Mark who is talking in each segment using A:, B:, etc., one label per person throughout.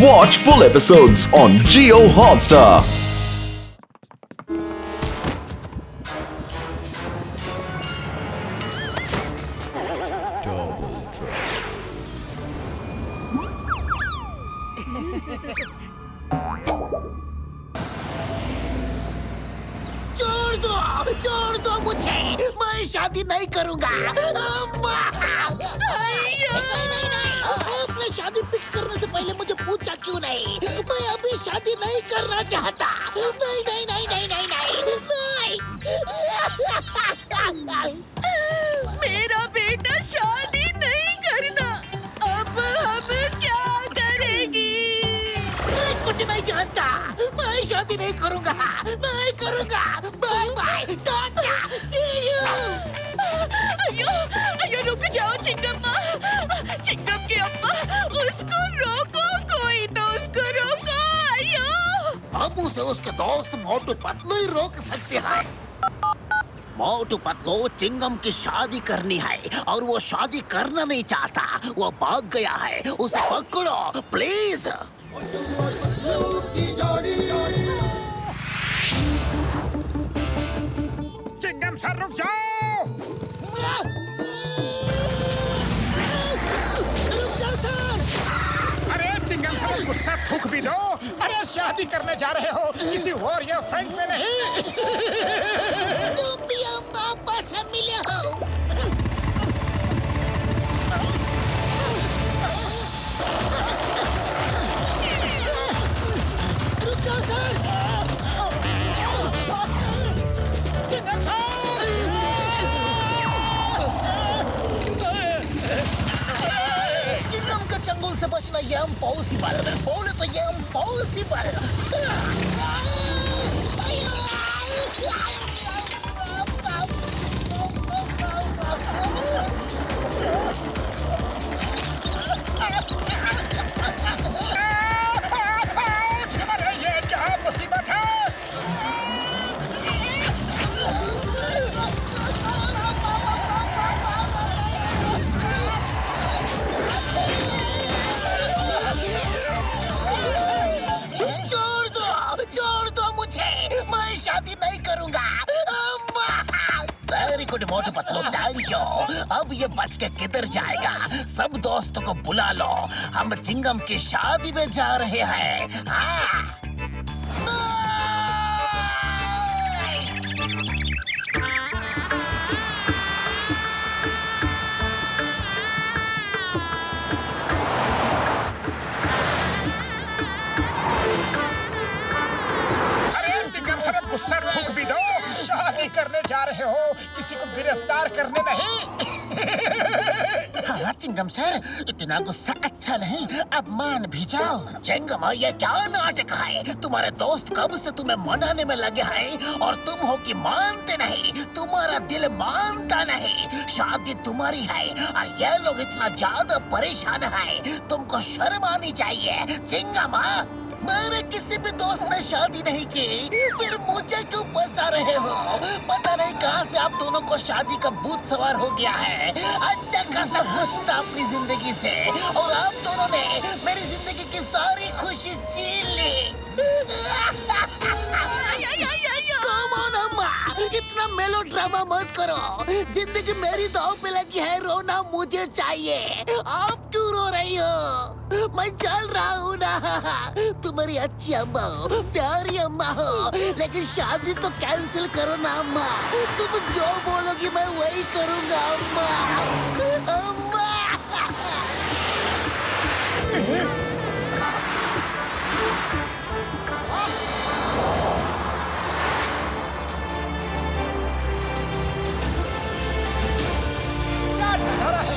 A: Watch full episodes on Jio Hotstar.
B: छोड़ दो मुझे, मैं शादी नहीं करूंगा। आपने शादी फिक्स करने से पहले मुझे पूछा क्यों नहीं? मैं अभी शादी नहीं करना चाहता। नहीं नहीं नहीं नहीं नहीं नहीं,
C: मेरा बेटा शादी नहीं करना। अब हम क्या करेंगी?
B: मैं कुछ नहीं जानता। मैं शादी नहीं करूंगा, नहीं करूंगा। बाय बाय, टाटा, सी यू।
C: अयो अयो, रुक जाओ चिंगम्मा, चिंगम की अम्मा, उसको रोको, कोई तो उसको रोको। अयो,
B: अब उसे उसके दोस्त मोटू पतलू ही रोक सकते हैं। मोटू पतलू चिंगम की शादी करनी है और वो शादी करना नहीं चाहता। वो भाग गया है, उसे पकड़ो प्लीज।
D: चिंगम सर रुक जाओ।
B: रुक जाओ सर।
D: अरे चिंगम सर गुस्सा थूक भी दो। अरे शादी करने जा रहे हो किसी और ये फ्रेंड में नहीं।
B: तुम भी अम्मा अब्बा से मिले हो। रुक जाओ सर। चिंगम का चंगुल से बचना ये इम्पॉसिबल। बोले तो ये इम्पॉसिबल।
D: अरे ये क्या मुसीबत है?
B: छोड़ दो मुझे, मैं शादी नहीं करूंगा। Very good Motu Patlu, thank you. अब ये बच के किधर जाएगा? सब दोस्तों को बुला लो, हम चिंगम की शादी में जा रहे हैं। हाँ।
D: चिंगम सर गुस्सा थूक भी दो। शादी करने जा रहे हो किसी को गिरफ्तार करने नहीं।
B: हाँ चिंगम सर, इतना गुस्सा अच्छा नहीं, अब मान भी जाओ। चिंगम ये क्या नाटक है? तुम्हारे दोस्त कब से तुम्हें मनाने में लगे हैं और तुम हो कि मानते नहीं। तुम्हारा दिल मानता नहीं। शादी तुम्हारी है और ये लोग इतना ज्यादा परेशान है। तुमको शर्म आनी चाहिए। चिंगम मेरे किसी भी दोस्त ने शादी नहीं की, फिर मुझे क्यों फंसा रहे हो? पता नहीं कहाँ से आप दोनों को शादी का भूत सवार हो गया है। अच्छा खासा खुश था अपनी जिंदगी से और आप दोनों ने मेरी जिंदगी की सारी खुशी छीन ली। Come on, अम्मा, इतना मेलोड्रामा मत करो। जिंदगी मेरी दांव पे लगी है, रोना मुझे चाहिए। आप क्यों रो रही हो? मैं चल रहा हूँ ना। तुम्हारी अच्छी अम्मा हो, प्यारी अम्मा हो, लेकिन शादी तो कैंसिल करो ना अम्मा। तुम जो बोलोगी मैं वही करूँगा अम्मा। अम्मा।
D: क्या नजारा है?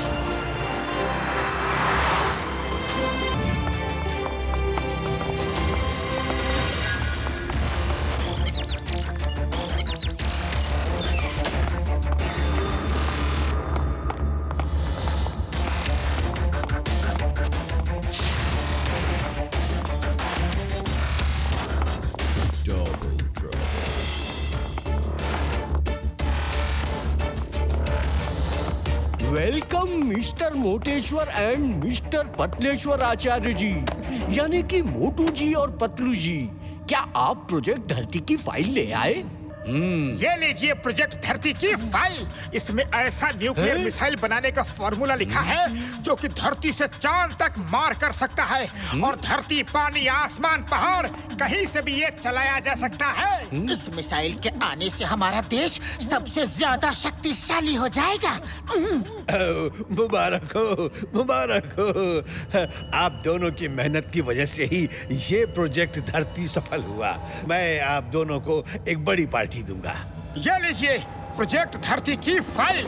E: मिस्टर मोटेश्वर एंड मिस्टर पतलेश्वर आचार्य जी, यानी कि मोटू जी और पतलू जी, क्या आप प्रोजेक्ट धरती की फाइल ले आए?
D: ये लीजिए प्रोजेक्ट धरती की फाइल। इसमें ऐसा न्यूक्लियर मिसाइल बनाने का फॉर्मूला लिखा है जो कि धरती से चांद तक मार कर सकता है। और धरती, पानी, आसमान, पहाड़, कहीं से भी ये चलाया जा सकता है।
B: इस मिसाइल के आने से हमारा देश सबसे ज्यादा शक्तिशाली हो जाएगा।
F: मुबारक हो, मुबारक हो। आप दोनों की मेहनत की वजह से ही ये प्रोजेक्ट धरती सफल हुआ। मैं आप दोनों को एक बड़ी पार्टी दूंगा।
D: ये लीजिए प्रोजेक्ट धरती की फाइल।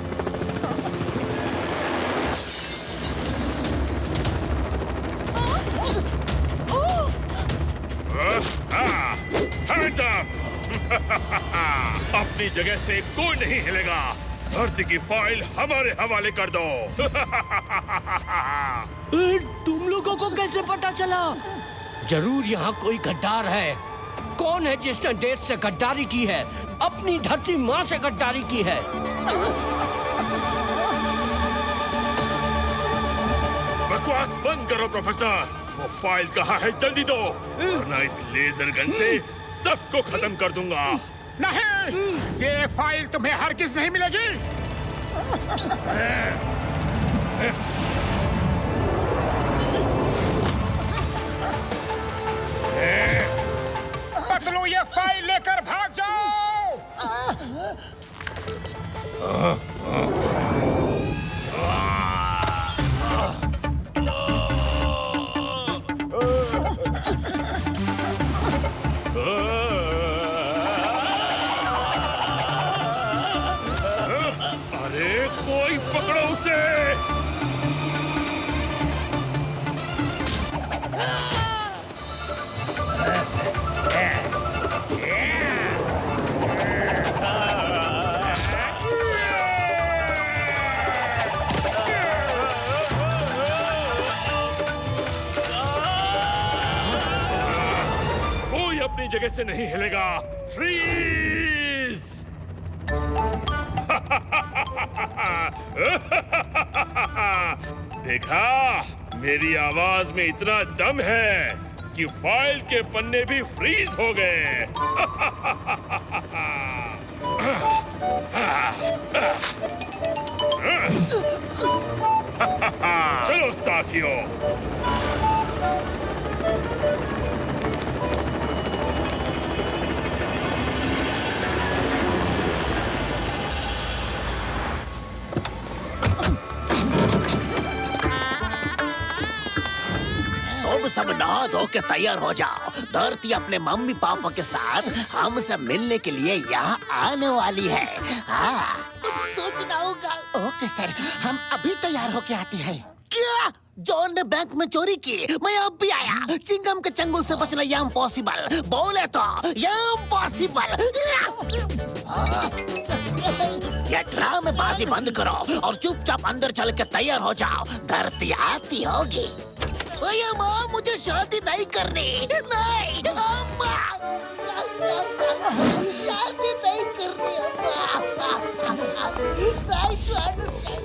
G: Hands up! अपनी जगह से कोई नहीं हिलेगा। धरती की फाइल हमारे हवाले कर दो।
E: तुम लोगों को कैसे पता चला? जरूर यहाँ कोई गद्दार है। कौन है जिसने देश से गद्दारी की है, अपनी धरती माँ से गद्दारी की है?
G: बकवास बंद करो प्रोफेसर। वो फाइल कहाँ है, जल्दी दो, वरना इस लेजर गन से सबको खत्म कर दूंगा।
D: नहीं, ये फाइल तुम्हें हरगिज नहीं मिलेगी। पतलू, ये फाइल लेकर भाग जाओ।
G: अरे कोई पकड़ो उसे। कोई अपनी जगह से नहीं हिलेगा। फ्रीज! देखा, मेरी आवाज में इतना दम है कि फाइल के पन्ने भी फ्रीज हो गए। चलो साथियों,
B: तुम सब नहा धो के तैयार हो जाओ। धरती अपने मम्मी पापा के साथ हम सब मिलने के लिए यहाँ आने वाली है। हाँ, कुछ सोचना होगा। ओके सर, हम अभी तैयार होके आते हैं। क्या? जॉन ने बैंक में चोरी की, मैं अब भी आया। चिंगम के चंगुल से बचना ये इम्पॉसिबल। बोले तो ये इम्पॉसिबल। ये ड्रामेबाजी बंद करो और चुपचाप अंदर चल के तैयार हो जाओ। धरती आती होगी। भैया माँ, मुझे शादी नहीं करनी। नहीं अम्मा, शादी नहीं करनी अम्मा। Try to understand.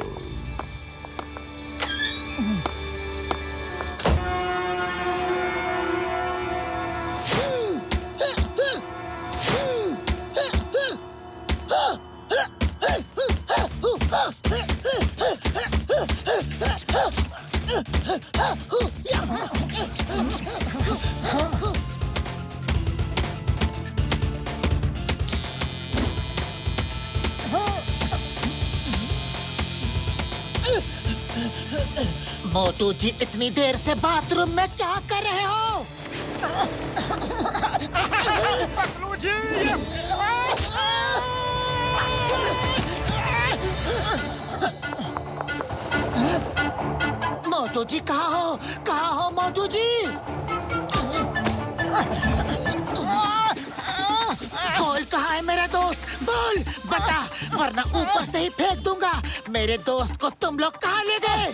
B: मोटू जी, इतनी देर से बाथरूम में क्या कर रहे हो?
D: पतलू जी,
B: मोटू जी कहाँ हो? कहाँ हो मोटू जी? बोल, कहाँ है मेरा दोस्त? बोल, बता, वरना ऊपर से ही फेंक दूंगा। मेरे दोस्त को तुम लोग कहाँ ले गए?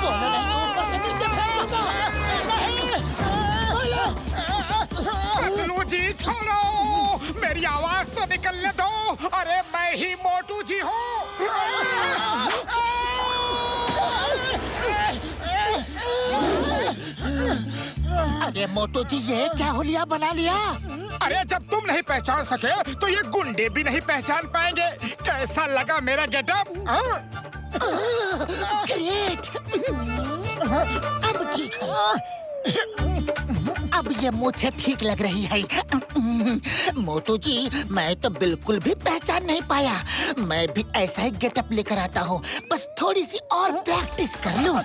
B: बोलो नहीं तो ऊपर से नीचे फेंक दूंगा। बोलो।
D: पतलू जी छोड़ो, मेरी आवाज तो निकलने दो। अरे मैं ही मोटू जी हूँ।
B: अरे मोटू जी, ये क्या हुलिया बना लिया?
D: अरे जब तुम नहीं पहचान सके तो ये गुंडे भी नहीं पहचान पाएंगे। कैसा लगा मेरा गेटअप?
B: ग्रेट। अब ठीक है। अब ये मुझे ठीक लग रही है। मोटू जी, मैं तो बिल्कुल भी पहचान नहीं पाया। मैं भी ऐसा ही गेटअप लेकर आता हूँ, बस थोड़ी सी और प्रैक्टिस कर लूं।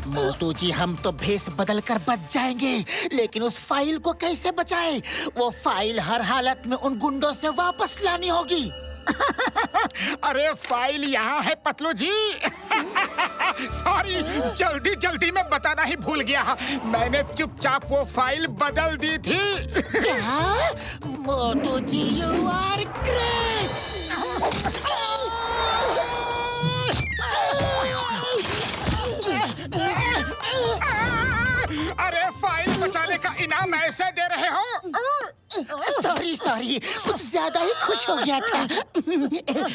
B: मोटू जी, हम तो भेष बदल कर बच जाएंगे, लेकिन उस फाइल को कैसे बचाएं? वो फाइल हर हालत में उन गुंडों से वापस लानी होगी।
D: अरे फाइल यहाँ है पतलू जी। सॉरी, जल्दी जल्दी में बताना ही भूल गया। मैंने चुपचाप वो फाइल बदल दी थी।
B: क्या? मोटू जी, यू आर ग्रेट।
D: अरे फाइल बचाने का इनाम ऐसे दे रहे हो?
B: सॉरी, कुछ ज्यादा ही खुश हो गया था।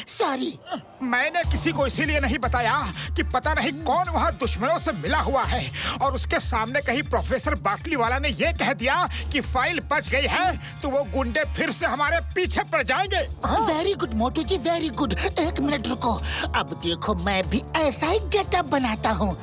B: सॉरी।
D: मैंने किसी को इसीलिए नहीं बताया कि पता नहीं कौन वहाँ दुश्मनों से मिला हुआ है और उसके सामने कहीं प्रोफेसर बाटली वाला ने ये कह दिया कि फाइल बच गई है तो वो गुंडे फिर से हमारे पीछे पड़ जाएंगे।
B: वेरी गुड मोटू जी, वेरी गुड। एक मिनट रुको, अब देखो मैं भी ऐसा ही गेटअप बनाता हूँ।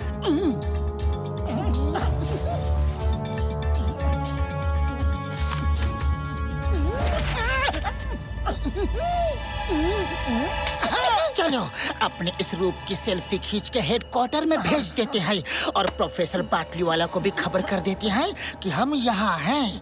B: चलो अपने इस रूप की सेल्फी खींच के हेडक्वार्टर में भेज देते हैं और प्रोफेसर बाटली वाला को भी खबर कर देते हैं कि हम यहाँ हैं।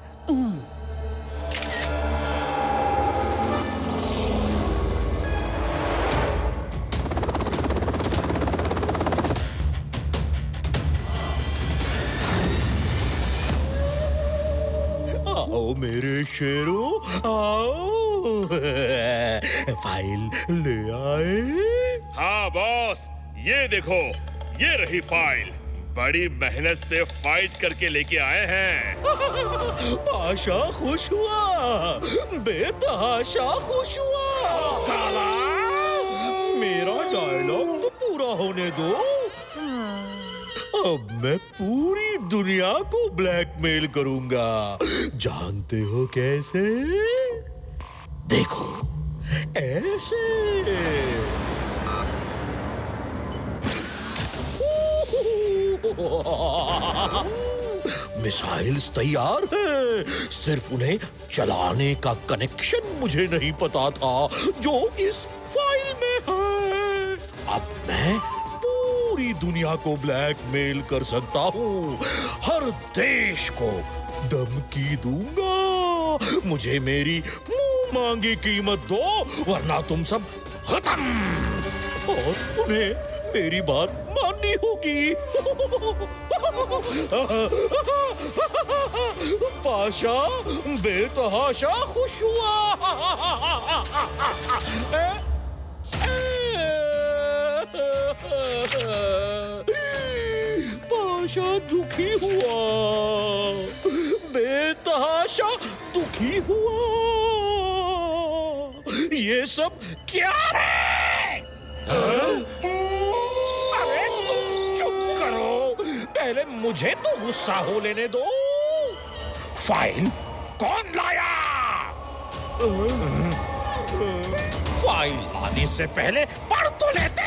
F: आओ मेरे शेरों, आओ। फाइल ले आए?
G: हाँ बॉस, ये देखो, ये रही फाइल। बड़ी मेहनत से फाइट करके लेके आए हैं।
F: पाशा खुश हुआ, बेतहाशा खुश हुआ। मेरा डायलॉग तो पूरा होने दो। अब मैं पूरी दुनिया को ब्लैकमेल करूंगा। जानते हो कैसे? देखो, ऐसे। मिसाइल्स तैयार हैं, सिर्फ उन्हें चलाने का कनेक्शन मुझे नहीं पता था जो इस फाइल में है। अब मैं पूरी दुनिया को ब्लैकमेल कर सकता हूँ, हर देश को धमकी दूंगा। मुझे मेरी मुंह मांगी कीमत दो, वरना तुम सब खत्म। और उन्हें मेरी बात माननी होगी। पाशा बेतहाशा खुश हुआ। पाशा दुखी हुआ, बेतहाशा दुखी हुआ। ये सब क्या है? अरे तुम चुप करो, पहले मुझे तो गुस्सा हो लेने दो। फाइल कौन लाया? फाइल लाने से पहले पढ़ तो लेते।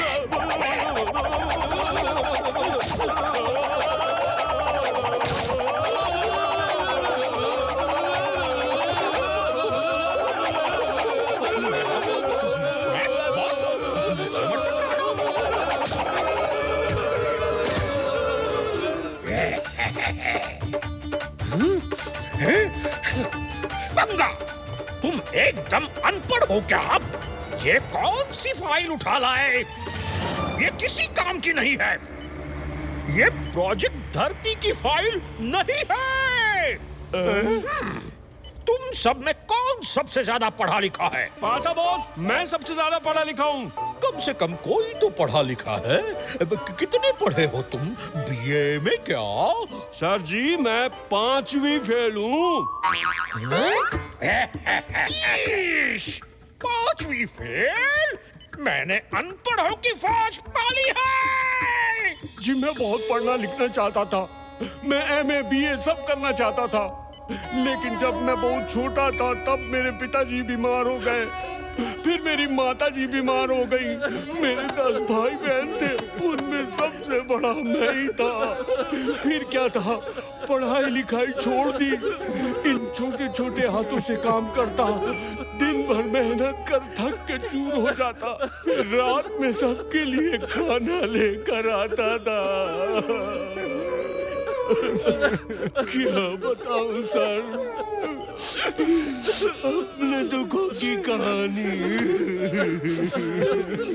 F: बंगा, तुम एकदम अनपढ़ हो क्या? अब ये कौन सी फाइल उठा लाए? ये किसी काम की नहीं है। ये प्रोजेक्ट धरती की फाइल नहीं है। तुम सब में कौन सबसे ज्यादा पढ़ा लिखा है?
H: पाशा बॉस, मैं सबसे ज्यादा पढ़ा लिखा हूँ।
F: कम से कम कोई तो पढ़ा लिखा है। कितने पढ़े हो तुम? बीए में क्या?
H: सर जी, मैं 5वीं फेल हूँ।
F: 5वीं फेल? मैंने अनपढ़ों की फौज पाली है।
H: जी मैं बहुत पढ़ना लिखना चाहता था, मैं MA BA सब करना चाहता था, लेकिन जब मैं बहुत छोटा था तब मेरे पिताजी बीमार हो गए, फिर मेरी माताजी बीमार हो गई। मेरे 10 भाई बहन थे, उनमें सबसे बड़ा मैं ही था। फिर क्या था, पढ़ाई लिखाई छोड़ दी, इन छोटे छोटे हाथों से काम करता, दिन भर मेहनत कर थक के चूर हो जाता, फिर रात में सबके लिए खाना लेकर आता था। क्या बताऊं सर, अपने दुखों की कहानी।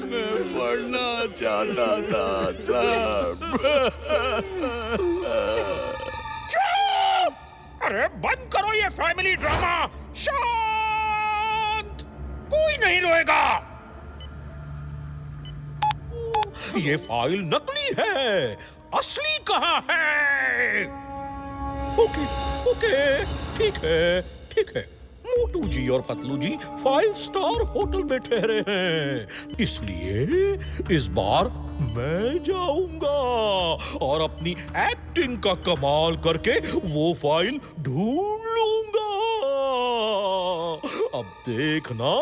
H: मैं पढ़ना चाहता था सर।
F: चुप! अरे बंद करो ये फैमिली ड्रामा। शांत, कोई नहीं रोएगा। ये फाइल नकली है, असली कहाँ है? ओके ओके, ठीक है। मोटू जी और पतलू जी 5 स्टार होटल में ठहरे हैं, इसलिए इस बार मैं जाऊंगा और अपनी एक्टिंग का कमाल करके वो फाइल ढूंढ लूंगा। अब देखना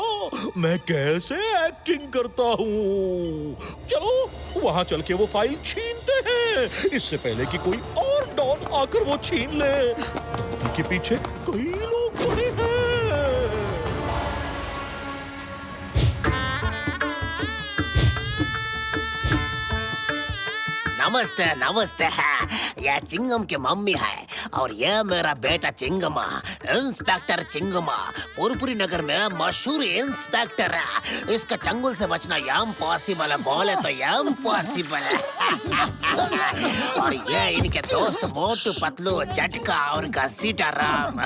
F: मैं कैसे एक्टिंग करता हूँ। चलो वहां चल के वो फाइल छीनते हैं, इससे पहले कि कोई और डॉन आकर वो छीन ले। धरती के पीछे कई लोग खड़े हैं।
B: नमस्ते नमस्ते। यह चिंगम की मम्मी है और यह मेरा बेटा चिंगमा, इंस्पेक्टर चिंगमा, पुरपुरी नगर में मशहूर इंस्पेक्टर है। इसका चंगुल से बचना यम पॉसिबल है, बोले तो यम पॉसिबल है। और ये इनके दोस्त मोटू पतलू झटका और घसीटा राम।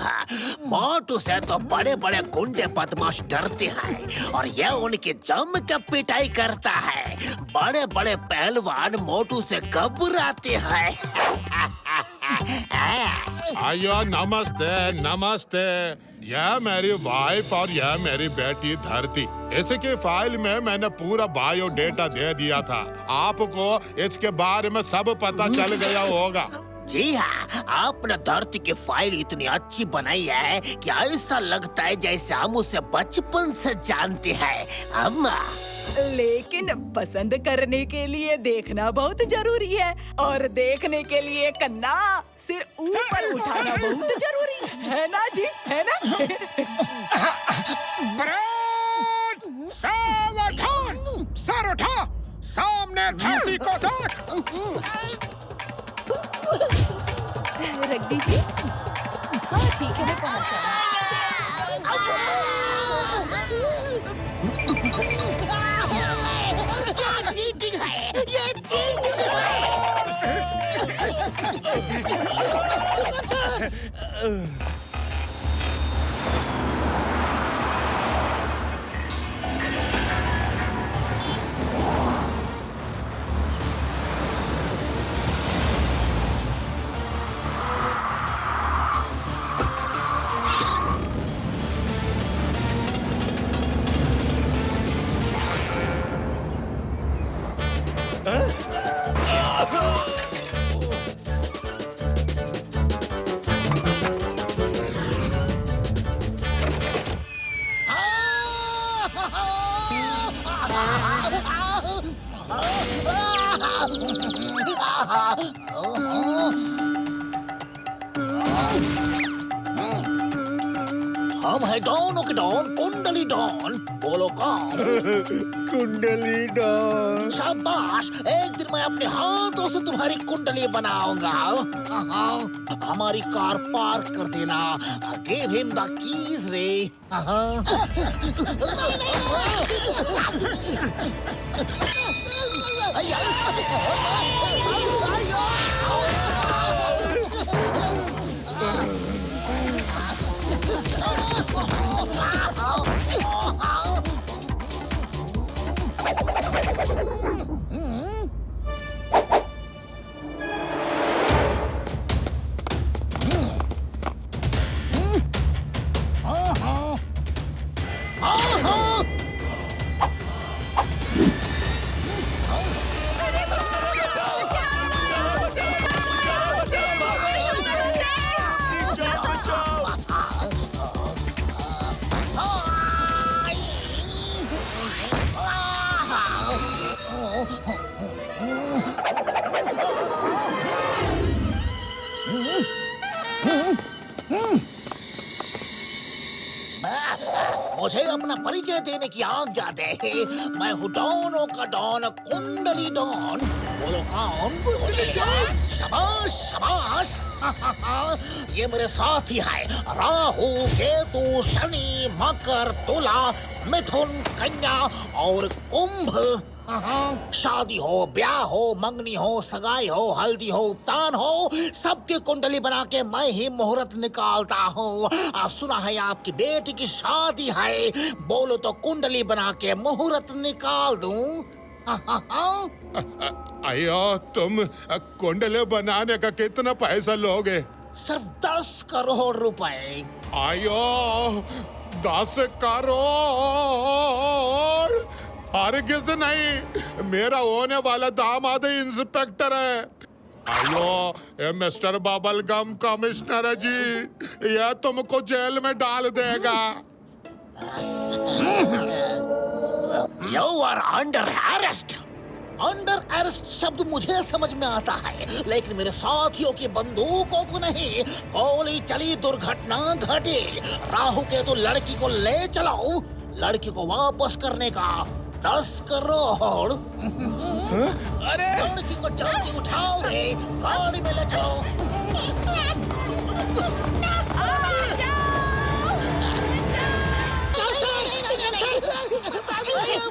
B: मोटू से तो बड़े बड़े गुंडे बदमाश डरते हैं और यह उनकी जम के पिटाई करता है। बड़े बड़े पहलवान मोटू से घबराते हैं।
I: आयो नमस्ते नमस्ते, यह मेरी वाइफ और यह मेरी बेटी धरती। इसकी फाइल में मैंने पूरा बायोडेटा दे दिया था, आपको इसके बारे में सब पता चल गया होगा।
B: जी हाँ, आपने धरती की फाइल इतनी अच्छी बनाई है कि ऐसा लगता है जैसे हम उसे बचपन से जानते हैं। अम्मा
J: लेकिन पसंद करने के लिए देखना बहुत जरूरी है और देखने के लिए कन्ना सिर ऊपर उठाना बहुत जरूरी है ना जी, है ना?
D: सावधान, सर उठा, सामने धरती को देख।
J: रख दीजिए। हाँ ठीक है, मैं पहुंच
B: चीटिंग है, ये चीटिंग है। हम है डॉन के डॉन, कुंडली डॉन। बोलो कौन?
F: कुंडली डॉन।
B: शाबाश, एक दिन मैं अपने हाथों से तुम्हारी कुंडली बनाऊंगा। हमारी कार पार्क कर देना। गिव हिम द कीज रे। परिचय देने की आज्ञा दे। मैं हूँ डॉनों का डॉन, कुंडली डॉन। बोलो कौन? कुंडली डॉन। शाबाश शाबाश। ये मेरे साथी है, राहु, केतु, शनि, मकर, तुला, मिथुन, कन्या और कुंभ। शादी हो, ब्याह हो, मंगनी हो, सगाई हो, हल्दी हो, उपतान हो, सबकी कुंडली बना के मैं ही मुहूर्त निकालता हूँ। सुना है आपकी बेटी की शादी है, बोलो तो कुंडली बना के मुहूर्त निकाल दूँ।
I: अयो, तुम कुंडले बनाने का कितना पैसा लोगे?
B: सिर्फ 10 करोड़ रुपए।
I: आयो, 10 करोड़? अरे किसे नहीं, मेरा होने वाला दामाद इंस्पेक्टर है। आयो, ये मिस्टर बबल गम कमिश्नर है जी, यह तुमको जेल में डाल देगा।
B: You are under arrest. Under arrest शब्द मुझे समझ में आता है, लेकिन मेरे साथियों की बंदूकों को नहीं। गोली चली, दुर्घटना घटी। राहु के तो लड़की को ले चलाओ, लड़की को वापस करने का 10 करोड़।
E: अरे
B: लड़की को जल्दी उठाओ रे, गाड़ी में ले चलो।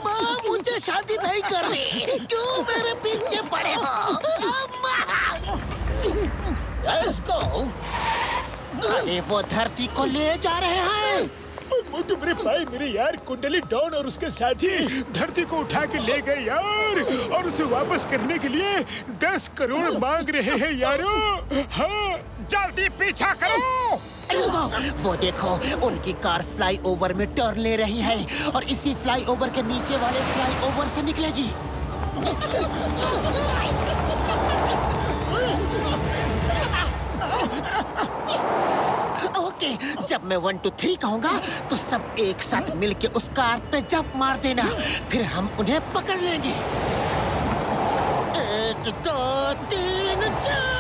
B: माँ, मुझे शादी नहीं करनी, क्यों मेरे पीछे पड़े हो? इसको अरे वो धरती को ले जा रहे हैं।
D: मोटू मेरे भाई, मेरे यार कुंडली डॉन और उसके साथी धरती को उठा के ले गए यार, और उसे वापस करने के लिए 10 करोड़ मांग रहे हैं यारो। हाँ, जल्दी पीछा करो।
B: वो देखो, उनकी कार फ्लाईओवर में टर्न ले रही है और इसी फ्लाईओवर के नीचे वाले फ्लाईओवर से निकलेगी। ओके, जब मैं 1 2 3 कहूँगा तो सब एक साथ मिलके उस कार पे जंप मार देना, फिर हम उन्हें पकड़ लेंगे। 1 2 3 जंप।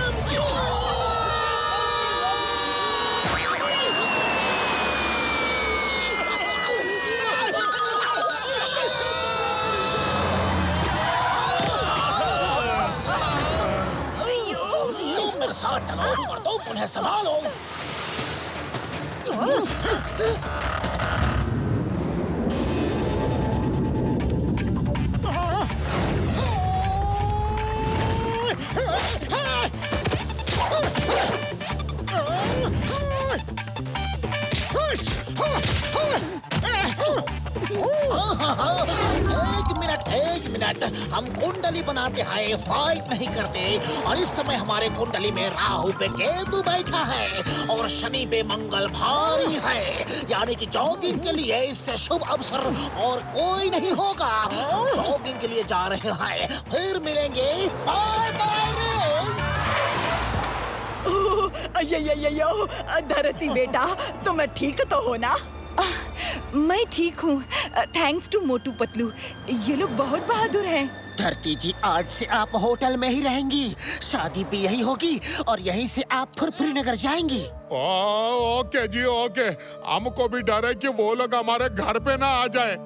B: तुम मेरे साथ चलो और तुम उन्हें संभालो। एक मिनट, हम कुंडली बनाते हैं, फाइट नहीं करते। और इस समय हमारे कुंडली में राहु पे केतु बैठा है और शनि पे मंगल भारी है, यानी कि जॉगिंग के लिए इससे शुभ अवसर और कोई नहीं होगा। हम जॉगिंग के लिए जा रहे हैं, फिर मिलेंगे। बाय बाय
J: रे। धरती बेटा, तुम्हें ठीक तो हो ना?
C: मैं ठीक हूँ, थैंक्स टू मोटू पतलू। ये लोग बहुत बहादुर हैं।
B: धरती जी, आज से आप होटल में ही रहेंगी, शादी भी यही होगी और यहीं से आप फुरफुरी नगर जाएंगी।
I: ओके जी, ओके। हमको भी डर है कि वो लोग हमारे घर पे ना आ जाए।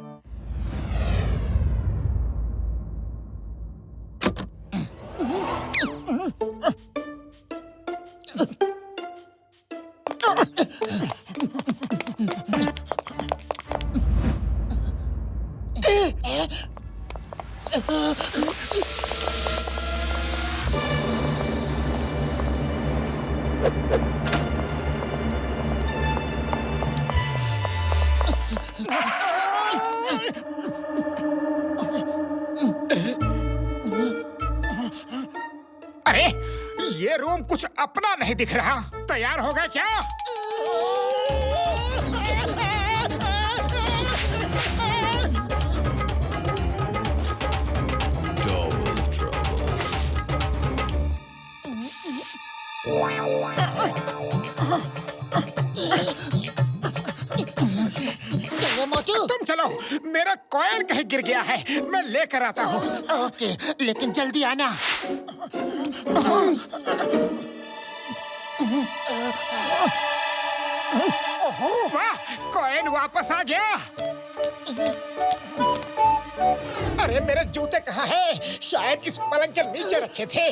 D: अरे, ये रूम कुछ अपना नहीं दिख रहा। तैयार हो गए क्या?
B: चलो मोटू,
D: तुम चलो, मेरा कॉइन कहीं गिर गया है, मैं लेकर आता हूँ।
B: ओके, लेकिन जल्दी आना।
D: वाह, कॉइन वापस आ गया। अरे मेरे जूते कहाँ हैं? शायद इस पलंग के नीचे रखे थे।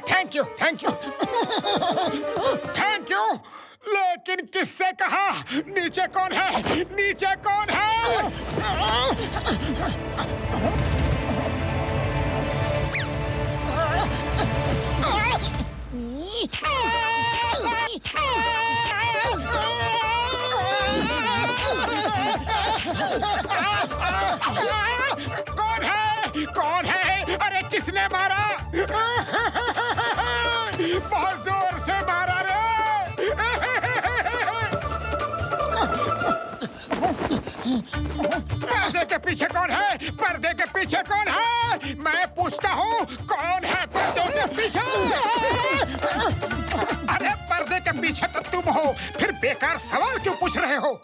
D: Thank you, thank you, thank you. लेकिन किससे कहा? नीचे कौन है? नीचे कौन है? कौन है? कौन है? अरे किसने मारा? बहुत जोर से मारा रे। पर्दे के पीछे कौन है? पर्दे के पीछे कौन है? मैं पूछता हूँ, कौन है पर्दे के पीछे? अरे पर्दे के पीछे तो तुम हो, फिर बेकार सवाल क्यों पूछ रहे हो?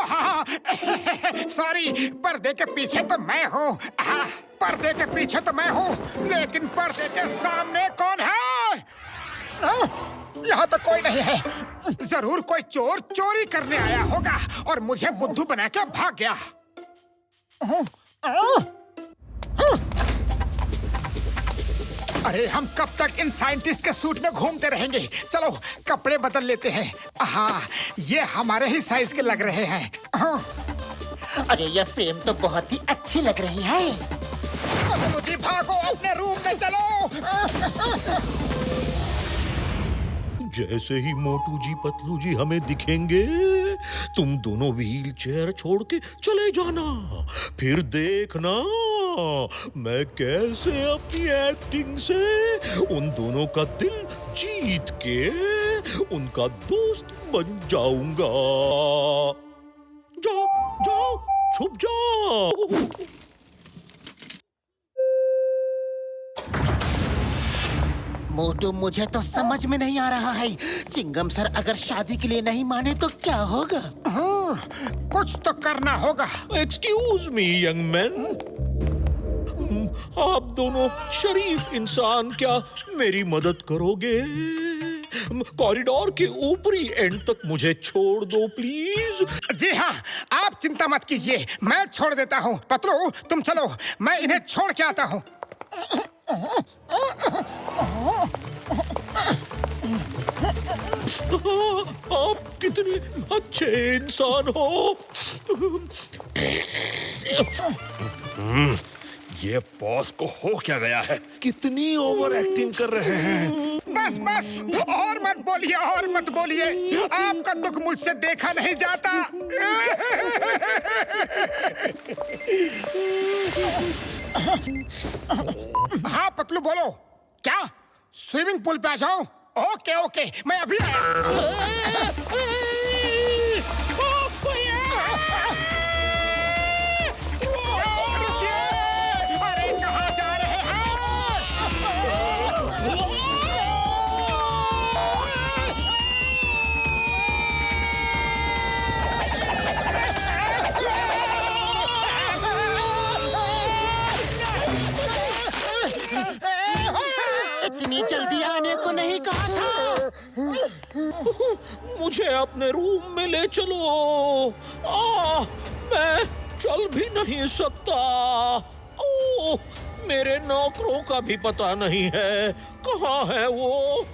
D: हाँ, सॉरी, पर्दे के पीछे तो मैं हूँ। हाँ, पर्दे के पीछे तो मैं हूँ, लेकिन पर्दे के सामने कौन है? यहाँ तो कोई नहीं है। जरूर कोई चोर चोरी करने आया होगा और मुझे बुद्धू बना के भाग गया। अरे हम कब तक इन साइंटिस्ट के सूट में घूमते रहेंगे? चलो कपड़े बदल लेते हैं। हाँ, ये हमारे ही साइज के लग रहे हैं।
B: अरे ये फ्रेम तो बहुत ही अच्छी लग रही है।
D: मुझे भागो, अपने रूम में चलो।
F: जैसे ही मोटू जी पतलू जी हमें दिखेंगे, तुम दोनों व्हील चेयर छोड़ के चले जाना। फिर देखना मैं कैसे अपनी एक्टिंग से उन दोनों का दिल जीत के उनका दोस्त बन जाऊंगा। जाओ जाओ, छुप जाओ।
B: मोटू, मुझे तो समझ में नहीं आ रहा है। चिंगम सर अगर शादी के लिए नहीं माने तो क्या होगा?
D: कुछ तो करना होगा।
F: एक्सक्यूज मी यंग मैन, आप दोनों शरीफ इंसान क्या मेरी मदद करोगे? कॉरिडोर के ऊपरी एंड तक मुझे छोड़ दो प्लीज।
D: जी हाँ, आप चिंता मत कीजिए, मैं छोड़ देता हूँ। पतलू तुम चलो, मैं इन्हें छोड़ के आता हूँ।
F: आप कितने अच्छे इंसान हो।
G: ये बॉस को हो क्या गया है? कितनी ओवर एक्टिंग कर रहे हैं।
D: बस बस, और मत बोलिए, और मत बोलिए। आपका दुख मुझसे देखा नहीं जाता। हाँ पतलू बोलो, क्या स्विमिंग पूल पे आ जाओ? ओके ओके, मैं अभी आया। अरे कहाँ जा रहे हैं?
B: इतनी जल्दी आने को नहीं कहा था।
F: मुझे अपने रूम में ले चलो। मैं चल भी नहीं सकता। ओह, मेरे नौकरों का भी पता नहीं है कहाँ है वो।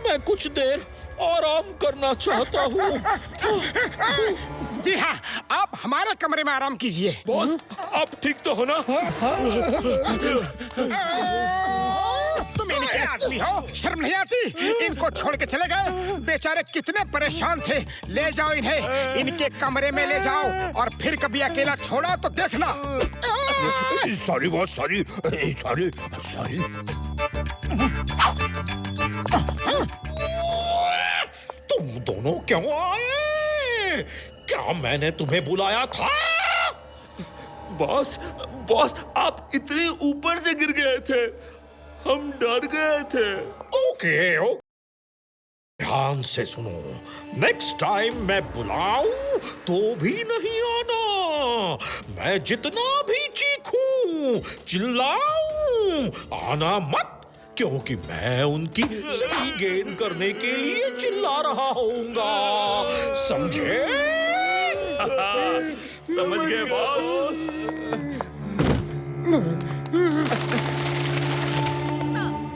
F: मैं कुछ देर आराम करना चाहता हूँ।
D: जी हाँ, आप हमारे कमरे में आराम कीजिए।
G: बॉस, आप ठीक तो हो ना?
D: तुम इनके आदमी हो, शर्म नहीं आती? इनको छोड़ के चले गए। बेचारे कितने परेशान थे। ले जाओ इन्हें, इनके कमरे में ले जाओ, और फिर कभी अकेला छोड़ा तो देखना।
F: Sorry boss, sorry sorry sorry. तुम दोनों क्यों आए? क्या मैंने तुम्हें बुलाया था?
G: बॉस, आप इतने ऊपर से गिर गए थे, हम डर गए थे।
F: ओके, ध्यान से सुनो। नेक्स्ट टाइम मैं बुलाऊं तो भी नहीं आना। मैं जितना भी चीखूं, चिल्लाऊं, आना मत। क्योंकि मैं उनकी सही गेन करने के लिए चिल्ला रहा होऊंगा, समझे?
G: समझ गए बॉस।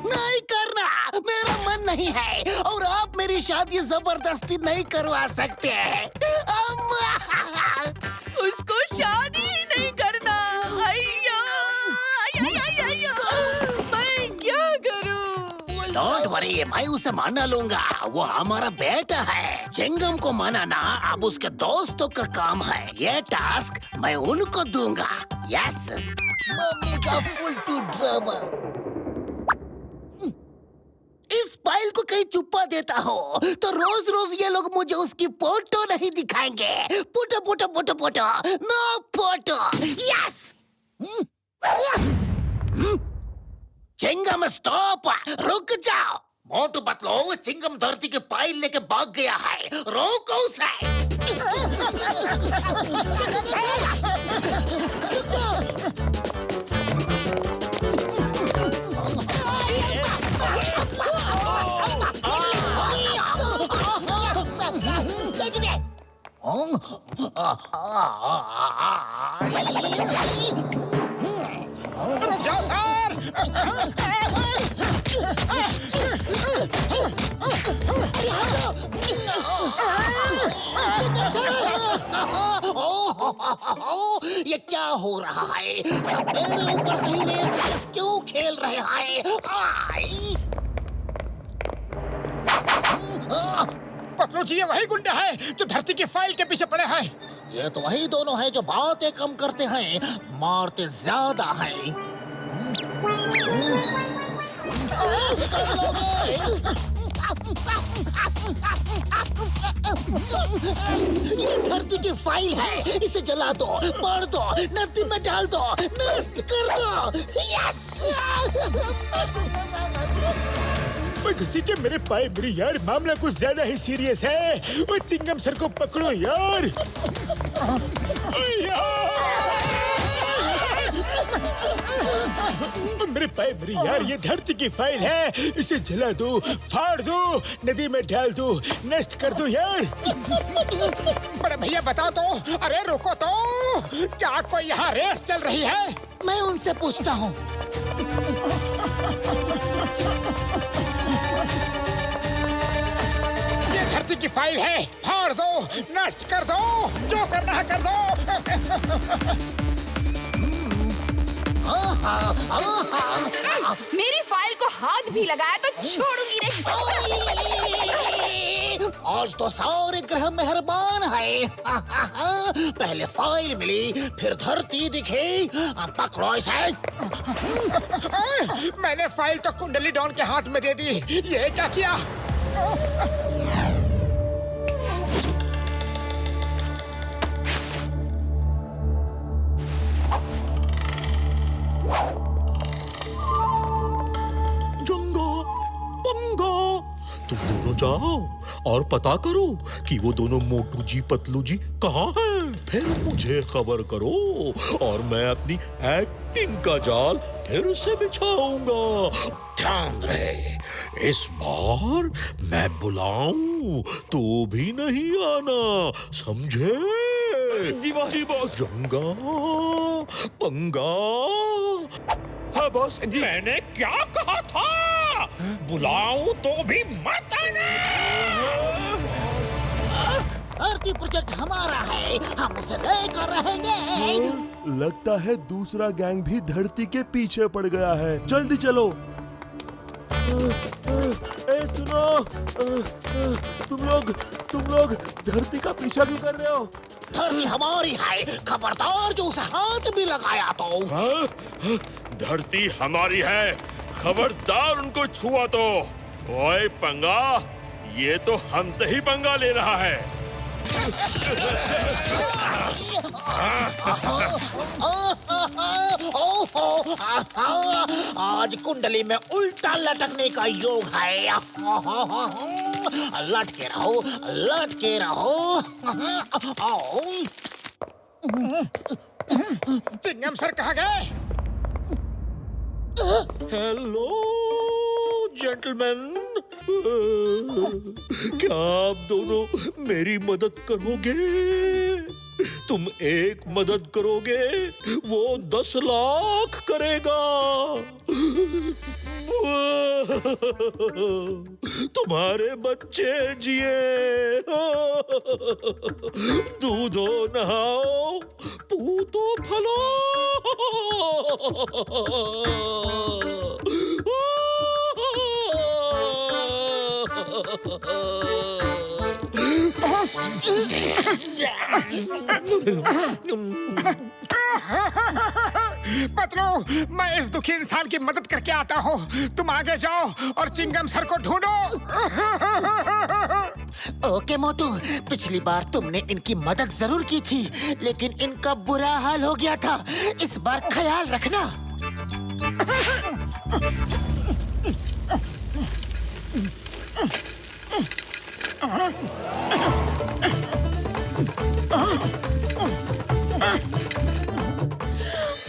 B: नहीं करना, मेरा मन नहीं है और आप मेरी शादी जबरदस्ती नहीं करवा सकते हैं।
C: उसको शादी ही नहीं करना। अय्या, मैं क्या करूं?
B: डोंट वरी, मैं उसे मना लूंगा। वो हमारा बेटा है। चिंगम को मनाना अब उसके दोस्तों का काम है। ये टास्क मैं उनको दूंगा। यस। मम्मी का फुल टू ड्रामा। इस फाइल को कहीं छुपा देता हो तो रोज रोज ये लोग मुझे उसकी फोटो नहीं दिखाएंगे। Photo photo photo photo, no photo. Yes. Chingum stop, रुक जाओ। मोटू बतलो, चिंगम धरती की फाइल लेके भाग गया है, रोको उसे।
D: रुक जाओ सर।
B: ये क्या हो रहा है? सब मेरे ऊपर सही रेस क्यों खेल रहे हैं?
D: पतलू जी, ये वही गुंडा है जो धरती की फाइल के पीछे पड़े हैं।
B: ये तो वही दोनों हैं जो बातें कम करते हैं, मारते ज्यादा हैं। ये धरती की फाइल है, इसे जला दो, मार दो, नदी में डाल दो, नष्ट कर दो। यस।
D: मैं किसी के मेरे पाए मेरी यार, मामला कुछ ज्यादा ही सीरियस है। वो चिंगम सर को पकड़ो यार। मेरे पाए मेरी यार, ये धरती की फाइल है, इसे जला दो, फाड़ दो, नदी में डाल दो, नष्ट कर दो यार। बड़े भैया बताओ तो, अरे रुको तो, क्या कोई यहाँ रेस चल रही है?
B: मैं उनसे पूछता हूँ।
D: ये धरती की फाइल है, फाड़ दो, नष्ट कर दो, जो करना है कर दो।
J: मेरी फाइल को हाथ भी लगाया तो छोड़ूंगी नहीं।
B: आज तो सारे ग्रह मेहरबान है। पहले फाइल मिली, फिर धरती दिखी। पकड़ो इसे।
D: मैंने फाइल तो कुंडली डॉन के हाथ में दे दी, ये क्या किया?
F: तुम दोनों जाओ और पता करो कि वो दोनों मोटू जी पतलू जी कहाँ हैं। फिर मुझे खबर करो और मैं अपनी एक्टिंग का जाल फिर से बिछाऊंगा। ध्यान रहे, इस बार मैं बुलाऊं तो भी नहीं आना, समझे?
G: जी बॉस।
F: जंगा पंगा।
G: हाँ बॉस जी।
F: मैंने क्या कहा था? बुलाऊं तो भी मत आना।
B: धरती प्रोजेक्ट हमारा है, हम उसे लेकर रहेंगे।
H: लगता है दूसरा गैंग भी धरती के पीछे पड़ गया है। जल्दी चलो। ए सुनो, तुम लोग धरती का पीछा क्यों कर रहे हो?
B: धरती हमारी है, खबरदार जो उसे हाथ भी लगाया तो।
G: हाँ? धरती हमारी है, खबरदार उनको छुआ तो। ओए पंगा, ये तो हमसे ही पंगा ले रहा है।
B: आज कुंडली में उल्टा लटकने का योग है। लटके रहो, लटके रहो।
D: चिंगम सर कहाँ गए?
F: हेलो जेंटलमैन, क्या आप दोनों मेरी मदद करोगे? तुम एक मदद करोगे, वो 10 लाख करेगा। तुम्हारे बच्चे जिए, दूधो नहाओ, पूतो फलो।
D: पतलू, मैं इस दुखी इंसान की मदद करके आता हूँ। तुम आगे जाओ और चिंगम सर को ढूंढो।
B: ओके मोटू, पिछली बार तुमने इनकी मदद जरूर की थी, लेकिन इनका बुरा हाल हो गया था। इस बार ख्याल रखना।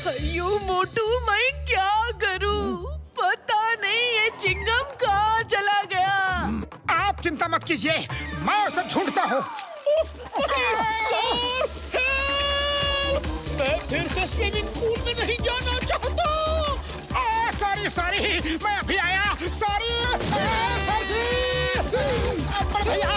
C: अयो मोटू, मैं क्या करूं? पता नहीं ये चिंगम कहाँ चला गया।
D: आप चिंता मत कीजिए, मैं उसे ढूंढता हूँ।
F: मैं फिर से स्विमिंग पूल में नहीं जाना चाहता।
D: सॉरी, मैं अभी आया। सॉरी भैया।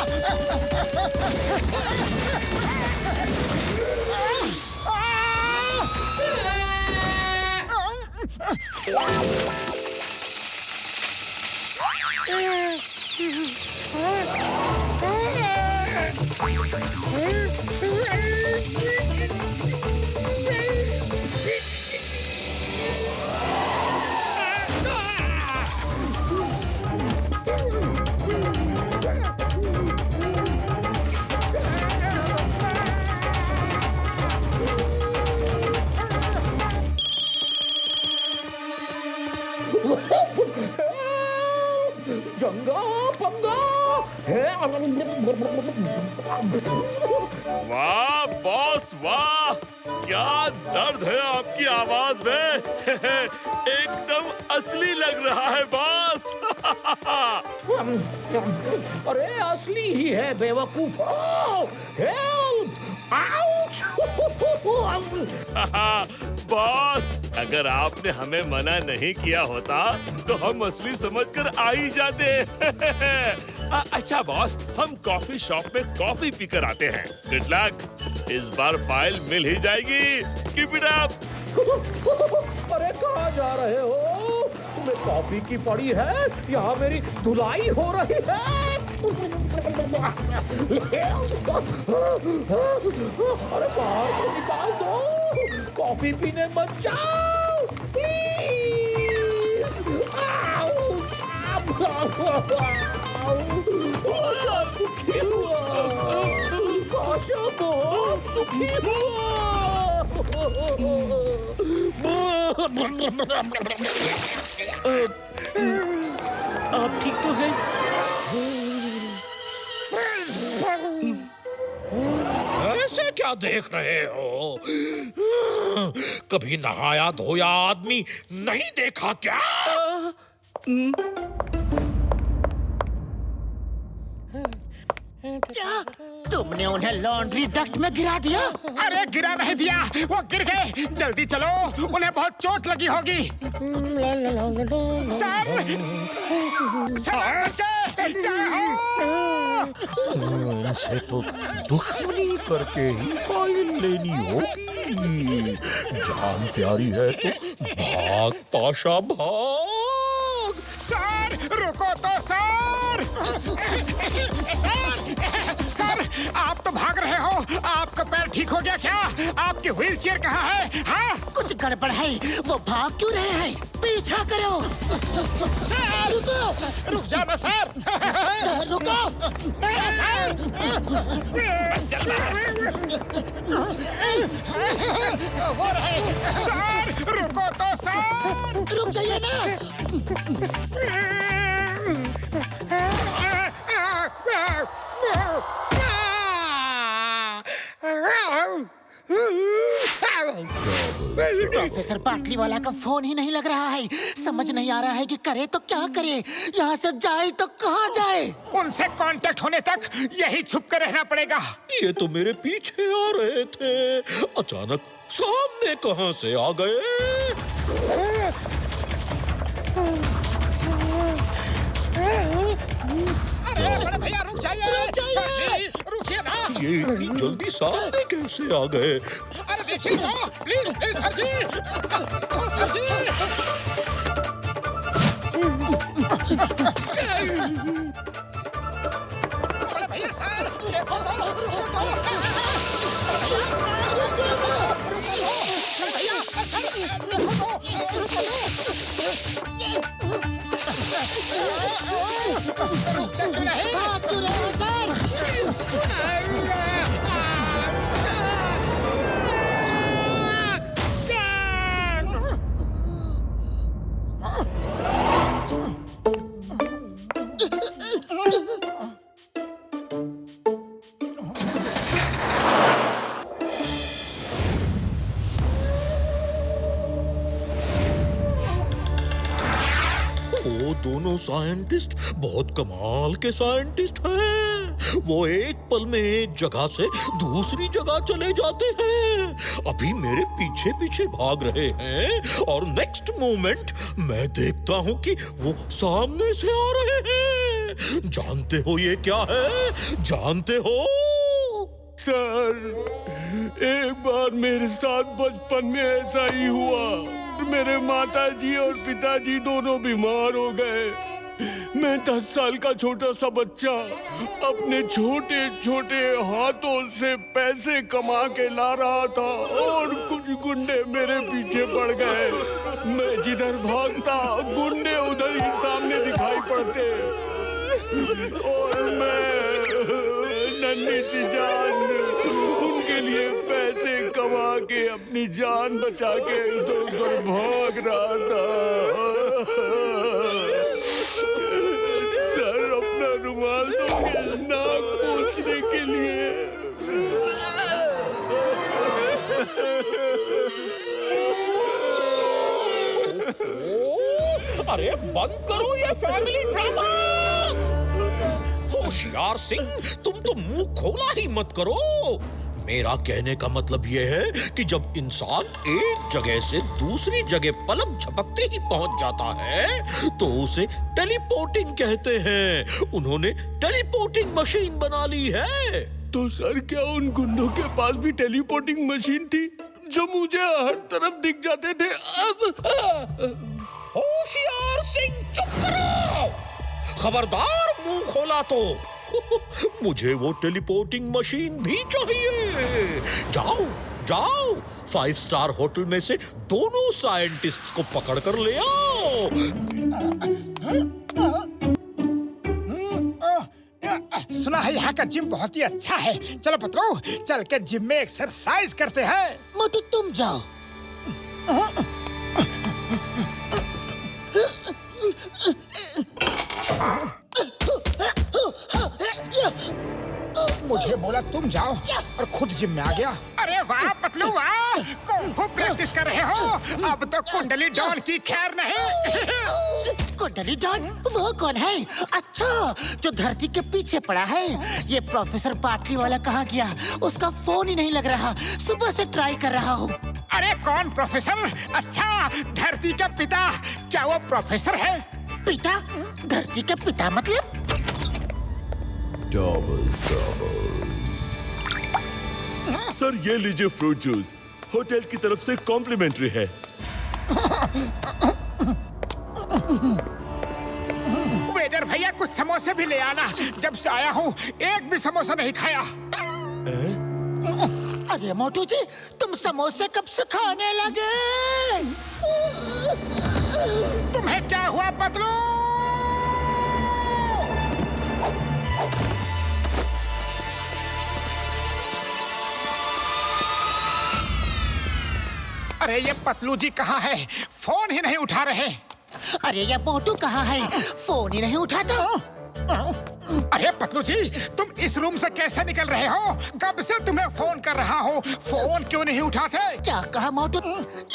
F: जंगा पंगा
G: वाह बॉस वाह, क्या दर्द है आपकी आवाज में। एकदम असली लग रहा है बॉस।
F: अरे असली ही है बेवकूफ।
G: बॉस, अगर आपने हमें मना नहीं किया होता तो हम असली समझकर आ ही जाते। अच्छा बॉस, हम कॉफी शॉप में कॉफी पीकर आते हैं। गुड लक, इस बार फाइल मिल ही जाएगी। Keep it up.
F: अरे कहाँ जा रहे हो? तुम्हें कॉफी की पड़ी है, यहाँ मेरी धुलाई हो रही है। अरे बाहर से निकाल दो, कॉफी पीने मत जाओ प्लीज। दुखी हुआ, बहुत दुखी
E: आप ठीक तो हैं?
F: ऐसे क्या देख रहे हो? कभी नहाया धोया आदमी नहीं देखा क्या?
B: क्या तुमने उन्हें लॉन्ड्री डक्ट में गिरा दिया?
D: अरे गिरा नहीं दिया, वो गिर गए। जल्दी चलो, उन्हें बहुत चोट लगी होगी। सर,
F: इनसे तो दुश्मनी करके ही फाइल लेनी होगी। जान प्यारी है तो भाग पाशा भाग।
D: सर रुको तो सर। सर आप तो भाग रहे हो, आपका पैर ठीक हो गया क्या? आपकी व्हील चेयर कहाँ है? हाँ?
B: कुछ गड़बड़ है, वो भाग क्यों रहे हैं? पीछा करो।
D: सर रुको, रुक जाना सर।
B: सर रुको।
D: सर वो रहे। सर रुको तो सर।
B: रुक जाइए ना। प्रोफेसर पाटली वाला का फोन ही नहीं लग रहा है। समझ नहीं आ रहा है कि करे तो क्या करे, यहाँ से जाए तो कहाँ जाए।
D: उनसे कांटेक्ट होने तक यही छुप कर रहना पड़ेगा।
F: ये तो मेरे पीछे आ रहे थे, अचानक सामने कहां से आ गए?
D: अरे बड़े भैया रुक जाइए, रुकिए ना।
F: ये इतनी जल्दी सामने कैसे आ गए?
D: अरे देखिए तो, please please sir ji, sir ji. बड़े भैया सर, देखो
F: वो दोनों साइंटिस्ट बहुत कमाल के साइंटिस्ट हैं। वो एक पल में एक जगह से दूसरी जगह चले जाते हैं। अभी मेरे पीछे पीछे भाग रहे हैं और नेक्स्ट मोमेंट मैं देखता हूँ कि वो सामने से आ रहे हैं। जानते हो ये क्या है? जानते हो?
H: सर, एक बार मेरे साथ बचपन में ऐसा ही हुआ। मेरे माताजी और पिताजी दोनों बीमार हो गए। मैं 10 साल का छोटा सा बच्चा अपने छोटे छोटे हाथों से पैसे कमा के ला रहा था और कुछ गुंडे मेरे पीछे पड़ गए। मैं जिधर भागता गुंडे उधर ही सामने दिखाई पड़ते और मैं नन्ही सी जान उनके लिए पैसे कमा के अपनी जान बचा के इधर उधर भाग रहा था। सर, अपना रुमाल दोगे नाक पोंछने के लिए?
F: अरे बंद करो ये फैमिली ड्रामा। होशियार सिंह, तुम तो मुंह खोला ही मत करो। मेरा कहने का मतलब यह है कि जब इंसान एक जगह से दूसरी जगह पलक झपकते ही पहुंच जाता है तो उसे टेलीपोर्टिंग कहते हैं। उन्होंने टेलीपोर्टिंग मशीन बना ली है।
H: तो सर, क्या उन गुंडों के पास भी टेलीपोर्टिंग मशीन थी जो मुझे हर तरफ दिख जाते थे?
F: होशियार सिंह, चुप करो। खबरदार मुंह खोला तो मुझे वो टेलीपोर्टिंग मशीन भी चाहिए। जाओ जाओ, 5 स्टार होटल में से दोनों साइंटिस्ट्स को पकड़ कर ले आओ।
D: सुना है यहाँ का जिम बहुत ही अच्छा है। चलो पत्रो, चल के जिम में एक्सरसाइज करते हैं।
B: मोटू तुम जाओ।
D: मुझे बोला तुम जाओ और खुद जिम में आ गया। अरे वाह पतलू वाह, कुंफू प्रैक्टिस कर रहे हो। अब तो कुंडली डॉन की खैर नहीं।
B: कुंडली डॉन वो कौन है? अच्छा, जो धरती के पीछे पड़ा है। ये प्रोफेसर पाटली वाला कहाँ गया? उसका फोन ही नहीं लग रहा। सुबह से ट्राई कर रहा हूँ।
D: अरे कौन प्रोफेसर? अच्छा, धरती का पिता। क्या वो प्रोफेसर है?
B: पिता? धरती के पिता मतलब?
G: सर, ये लीजिए फ्रूट जूस, होटल की तरफ से कॉम्प्लीमेंट्री है।
D: वेटर भैया, कुछ समोसे भी ले आना। जब से आया हूँ एक भी समोसा नहीं खाया।
B: अरे मोटू जी, तुम समोसे कब से खाने लगे?
D: तुम्हें क्या हुआ पतलू? अरे ये पतलू जी कहाँ है? फोन ही नहीं उठा रहे।
B: अरे ये मोटू कहाँ है? फोन ही नहीं उठाता।
D: अरे पतलू जी, तुम इस रूम से कैसे निकल रहे हो? कब से तुम्हें फोन कर रहा हूँ, फोन क्यों नहीं उठाते?
B: क्या कहा मोटू?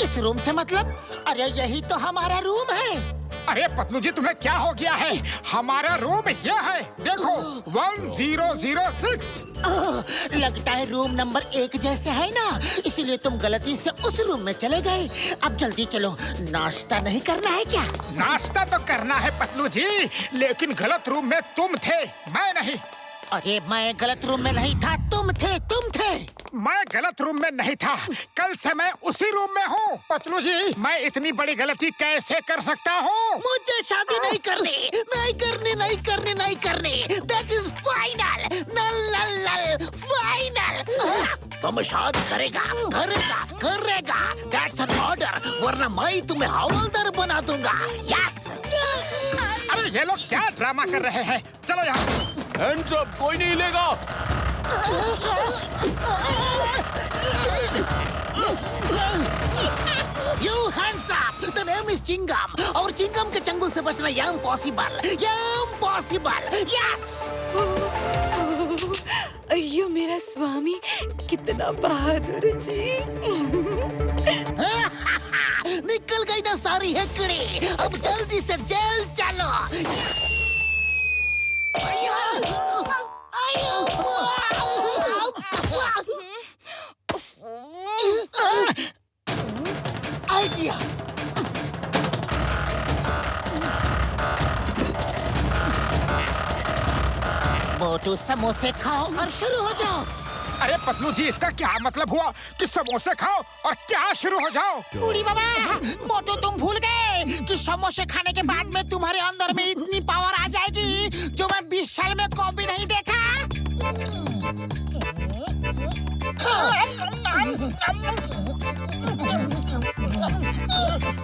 B: इस रूम से मतलब? अरे यही तो हमारा रूम है।
D: अरे पतलू जी, तुम्हें क्या हो गया है? हमारा रूम यह है, देखो 1006।
B: लगता है रूम नंबर 1 जैसे है ना, इसीलिए तुम गलती से उस रूम में चले गए। अब जल्दी चलो, नाश्ता नहीं करना है क्या?
D: नाश्ता तो करना है पतलू जी, लेकिन गलत रूम में तुम थे, मैं नहीं।
B: अरे मैं गलत रूम में नहीं था, तुम थे।
D: मैं गलत रूम में नहीं था, कल से मैं उसी रूम में हूँ। पतलू जी, मैं इतनी बड़ी गलती कैसे कर सकता हूँ?
B: मुझे शादी नहीं करनी। That is final, नल फाइनल। तुम शादी करेगा। That's an order, वरना मैं तुम्हें हवलदार बना दूंगा। Yes।
D: अरे ये लोग क्या ड्रामा कर रहे हैं? चलो यहाँ से।
H: हैंड्स अप, कोई नहीं लेगा।
B: You hands up! The name is Chingam, और चिंगम के चंगुल से बचना impossible. Yes!
J: अయ్యో मेरा स्वामी, कितना बहादुर जी।
B: निकल गई ना सारी हेकड़ी, अब जल्दी से जेल चलो। आइडिया। मोटू, समोसे खाओ और शुरू हो जाओ।
D: अरे पतलू जी, इसका क्या मतलब हुआ कि समोसे खाओ और क्या शुरू हो जाओ?
B: बूढ़ी बाबा, मोटू तुम भूल गए कि समोसे खाने के बाद में तुम्हारे अंदर में इतनी पावर आ जाएगी जो मैं 20 साल में कभी नहीं देखा।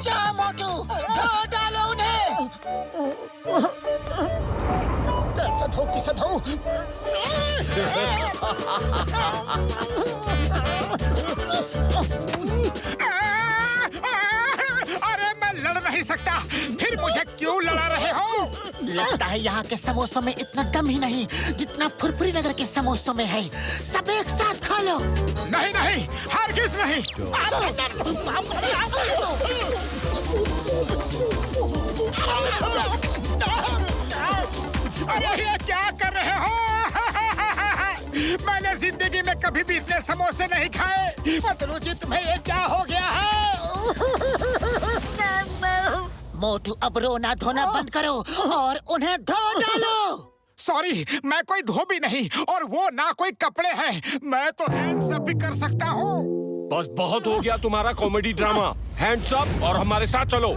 B: जा मोटू, धो डालो उन्हें। कैसे धो?
D: अरे मैं लड़ नहीं सकता, फिर मुझे क्यों लड़ा रहे हो?
B: लगता है यहाँ के समोसों में इतना दम ही नहीं जितना फुरफुरी नगर के समोसों में है। सब एक साथ खा लो।
D: नहीं, हरगिज नहीं। अरे ये क्या कर रहे हो? मैंने जिंदगी में कभी भी इतने समोसे नहीं खाए। पतलू जी, तुम्हें ये क्या हो गया है?
B: मोटू, अब रोना धोना बंद करो और उन्हें धो डालो।
D: सॉरी, मैं कोई धोबी नहीं और वो ना कोई कपड़े हैं। मैं तो हैंड्स अप भी कर सकता हूँ।
H: बस बहुत हो गया तुम्हारा कॉमेडी ड्रामा। हैंड्स अप और हमारे साथ चलो।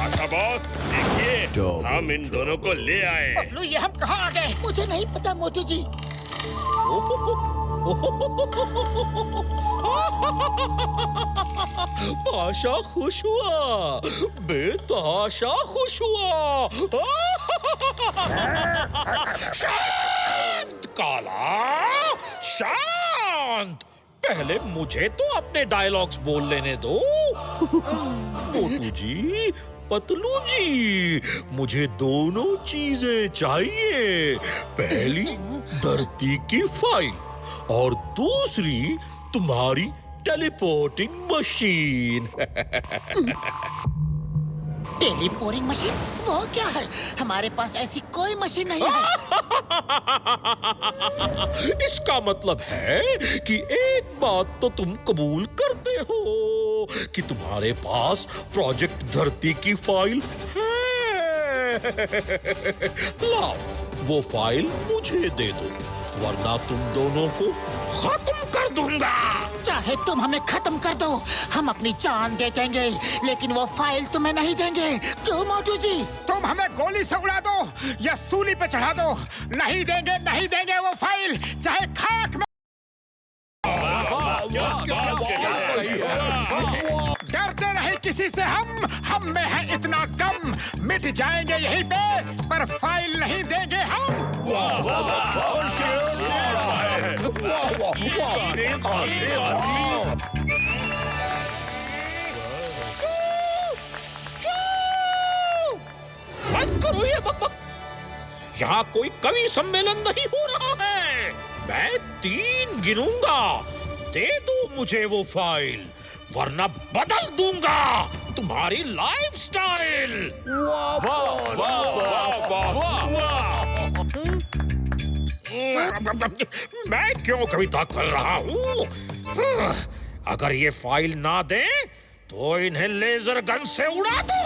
G: आशा बॉस, देखिए, हम इन दोनों को ले आए।
D: पतलू, ये हम कहाँ आ गए?
B: मुझे नहीं पता मोटू जी।
F: आशा खुश हुआ, बेतहाशा खुश हुआ। शांत काला, शांत। पहले मुझे तो अपने डायलॉग्स बोल लेने दो। मोटू जी, पतलू जी, मुझे दोनों चीजें चाहिए। पहली धरती की फाइल और दूसरी तुम्हारी टेलीपोर्टिंग मशीन।
B: Teleporting machine? वो क्या है? हमारे पास ऐसी कोई मशीन नहीं है।
F: इसका मतलब है कि एक बात तो तुम कबूल करते हो कि तुम्हारे पास प्रोजेक्ट धरती की फाइल है। लाओ, वो फाइल मुझे दे दो, वरना तुम दोनों को खत्म कर दूंगा।
B: चाहे तुम हमें खत्म कर दो, हम अपनी जान दे देंगे, लेकिन वो फाइल तुम्हें नहीं देंगे। क्यों मोटू जी?
D: तुम हमें गोली से उड़ा दो या सूली पे चढ़ा दो, नहीं देंगे वो फाइल, चाहे खाक में। डरते नहीं किसी से, हम में है इतना दम। मिट जाएंगे यहीं पे, पर फाइल नहीं देंगे हम।
F: वाह वाह बंद करो ये बकबक। यहाँ कोई कवि सम्मेलन नहीं हो रहा है। मैं 3 गिनूंगा, दे दो मुझे वो फाइल, वरना बदल दूंगा तुम्हारी लाइफस्टाइल। मैं क्यों कविता कर रहा हूँ? अगर ये फाइल ना दे तो इन्हें लेजर गन से उड़ा दो।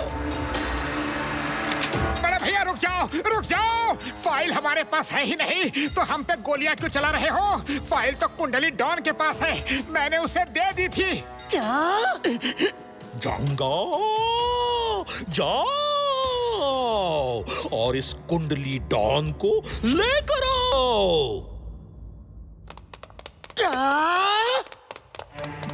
D: बड़े भैया रुक जाओ। फाइल हमारे पास है ही नहीं तो हम पे गोलियां क्यों चला रहे हो? फाइल तो कुंडली डॉन के पास है, मैंने उसे दे दी थी।
B: क्या?
F: जाऊंगा, जाओ और इस कुंडली डॉन को लेकर आओ।
B: क्या?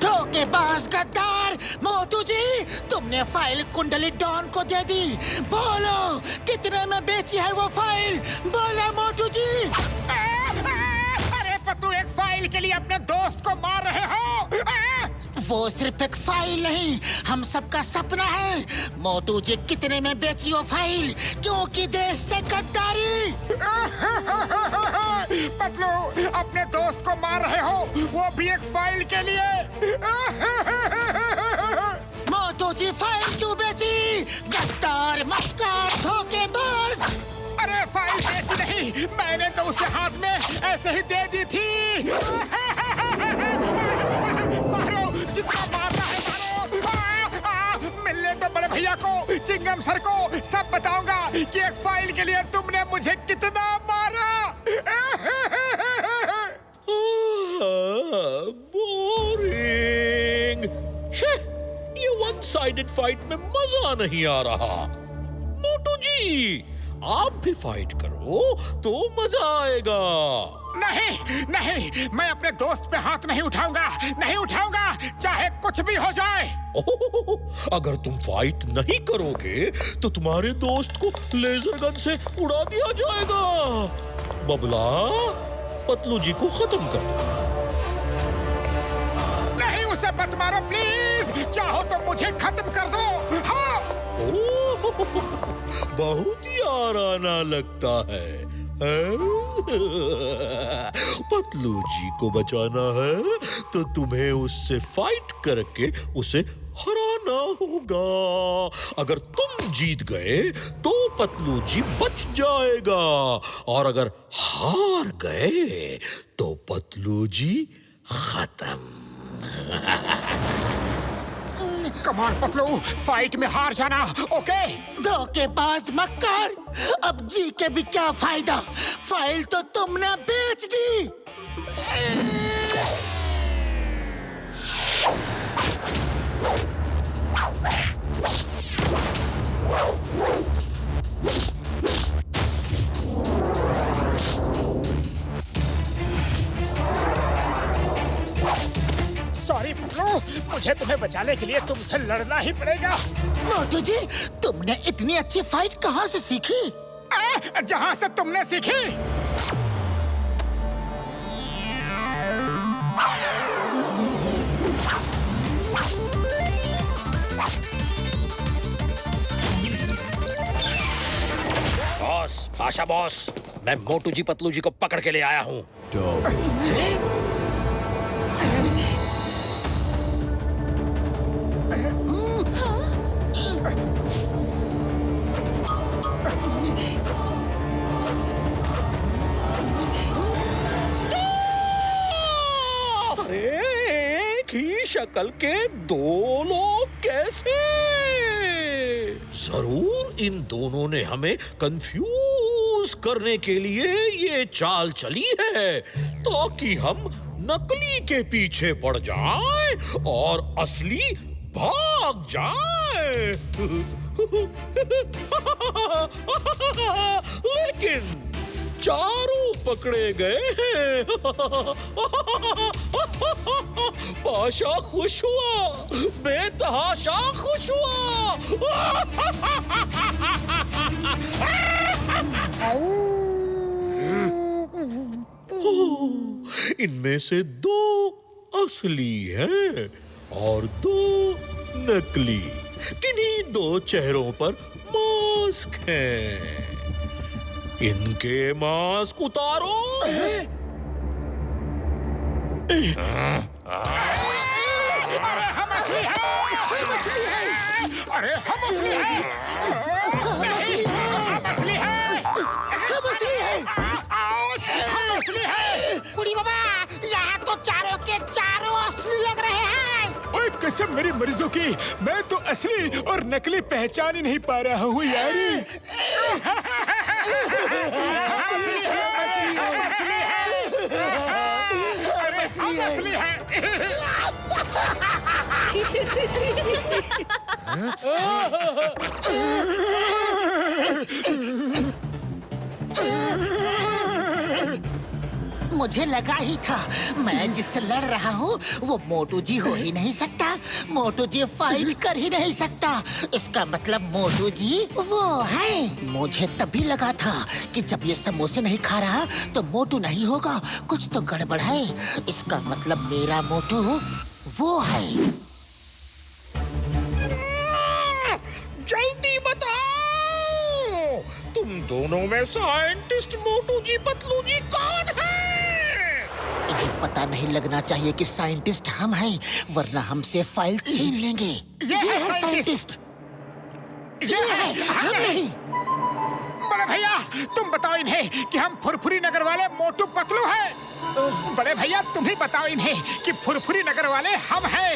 B: धोखेबाज गद्दार मोटू जी, तुमने फाइल कुंडली डॉन को दे दी। बोलो कितने में बेची है वो फाइल? बोलो मोटू जी।
D: अरे पतलू, एक फाइल के लिए अपने दोस्त को मार रहे हो?
B: वो सिर्फ एक फाइल नहीं, हम सबका सपना है। मोटू जी कितने में बेची वो फाइल? क्योंकि देश से गद्दारी।
D: पतलू, अपने दोस्त को मार रहे हो, वो भी एक फाइल के लिए।
B: मोटू जी फाइल क्यों बेची? गद्दार, मक्कार, धोखेबाज।
D: अरे फाइल बेची नहीं, मैंने तो उसे हाथ में ऐसे ही दे दी थी। मारो, जितना मारना है मारो। मिलने तो बड़े भैया को, चिंगम सर को सब बताऊंगा कि एक फाइल के लिए तुमने मुझे कितना मारा।
F: बोरिंग। ये वन साइडेड फाइट में मजा नहीं आ रहा। मोटू जी, आप भी फाइट करो तो मजा आएगा।
D: नहीं, मैं अपने दोस्त पे हाथ नहीं उठाऊंगा, चाहे कुछ भी हो जाए।
F: अगर तुम फाइट नहीं करोगे तो तुम्हारे दोस्त को लेजर गन से उड़ा दिया जाएगा। बबला, पतलू जी को खत्म कर दो।
D: नहीं, उसे मत मारो प्लीज, चाहो तो मुझे खत्म कर दो। हाँ।
F: बहुत ही आराना लगता है। पतलू जी को बचाना है तो तुम्हें उससे फाइट करके उसे हराना होगा। अगर तुम जीत गए तो पतलू जी बच जाएगा, और अगर हार गए तो पतलू जी खत्म।
D: कमान पतलू, फाइट में हार जाना, ओके?
B: धोखेबाज मक्कार, अब जी के भी क्या फायदा? फाइल तो तुमने बेच दी।
D: सॉरी पतलू, मुझे तुम्हें बचाने के लिए तुमसे लड़ना ही पड़ेगा।
B: मोटू जी, तुमने इतनी अच्छी फाइट कहाँ से सीखी?
D: जहाँ से तुमने सीखी।
F: बॉस, बादशाह बॉस, मैं मोटू जी पतलू जी को पकड़ के ले आया हूँ। शक्ल के 2 लोग कैसे? जरूर इन दोनों ने हमें कंफ्यूज करने के लिए ये चाल चली है, ताकि हम नकली के पीछे पड़ जाएं और असली भाग जाए। लेकिन चारों पकड़े गए हैं। पाशा खुश हुआ, बेतहाशा खुश हुआ। इनमें से 2 असली हैं और 2 नकली। किन्हीं 2 चेहरों पर मास्क हैं। इनके मास्क उतारो।
D: अरे हम असली हैं! अरे हम असली हैं! नहीं, हम असली हैं!
B: हम असली हैं!
D: आउच! हम असली हैं!
B: बुढ़ी बाबा, यहाँ तो चारों के चारों असली लग रहे हैं।
D: ओए कसम मेरी मरीजों की, मैं तो असली और नकली पहचान ही नहीं पा रहा हूँ यार। हम असली हैं! हम असली हैं! अरे हम असली हैं!
B: मुझे लगा ही था, मैं जिससे लड़ रहा हूँ वो मोटू जी हो ही नहीं सकता। मोटू जी फाइट कर ही नहीं सकता। इसका मतलब मोटू जी वो है। मुझे तभी लगा था कि जब ये समोसे नहीं खा रहा तो मोटू नहीं होगा, कुछ तो गड़बड़ है। इसका मतलब मेरा मोटू वो है।
F: जल्दी बताओ, तुम दोनों में साइंटिस्ट मोटू जी पतलू जी कौन है?
B: इन्हें पता नहीं लगना चाहिए कि साइंटिस्ट हम हैं, वरना हमसे फाइल छीन लेंगे।
D: ये है
B: साइंटिस्ट।
D: ये है हम नहीं। बड़े भैया तुम बताओ इन्हें कि हम फुरफुरी नगर वाले मोटू पतलू हैं। बड़े भैया तुम ही बताओ इन्हें कि फुरफुरी नगर वाले हम हैं।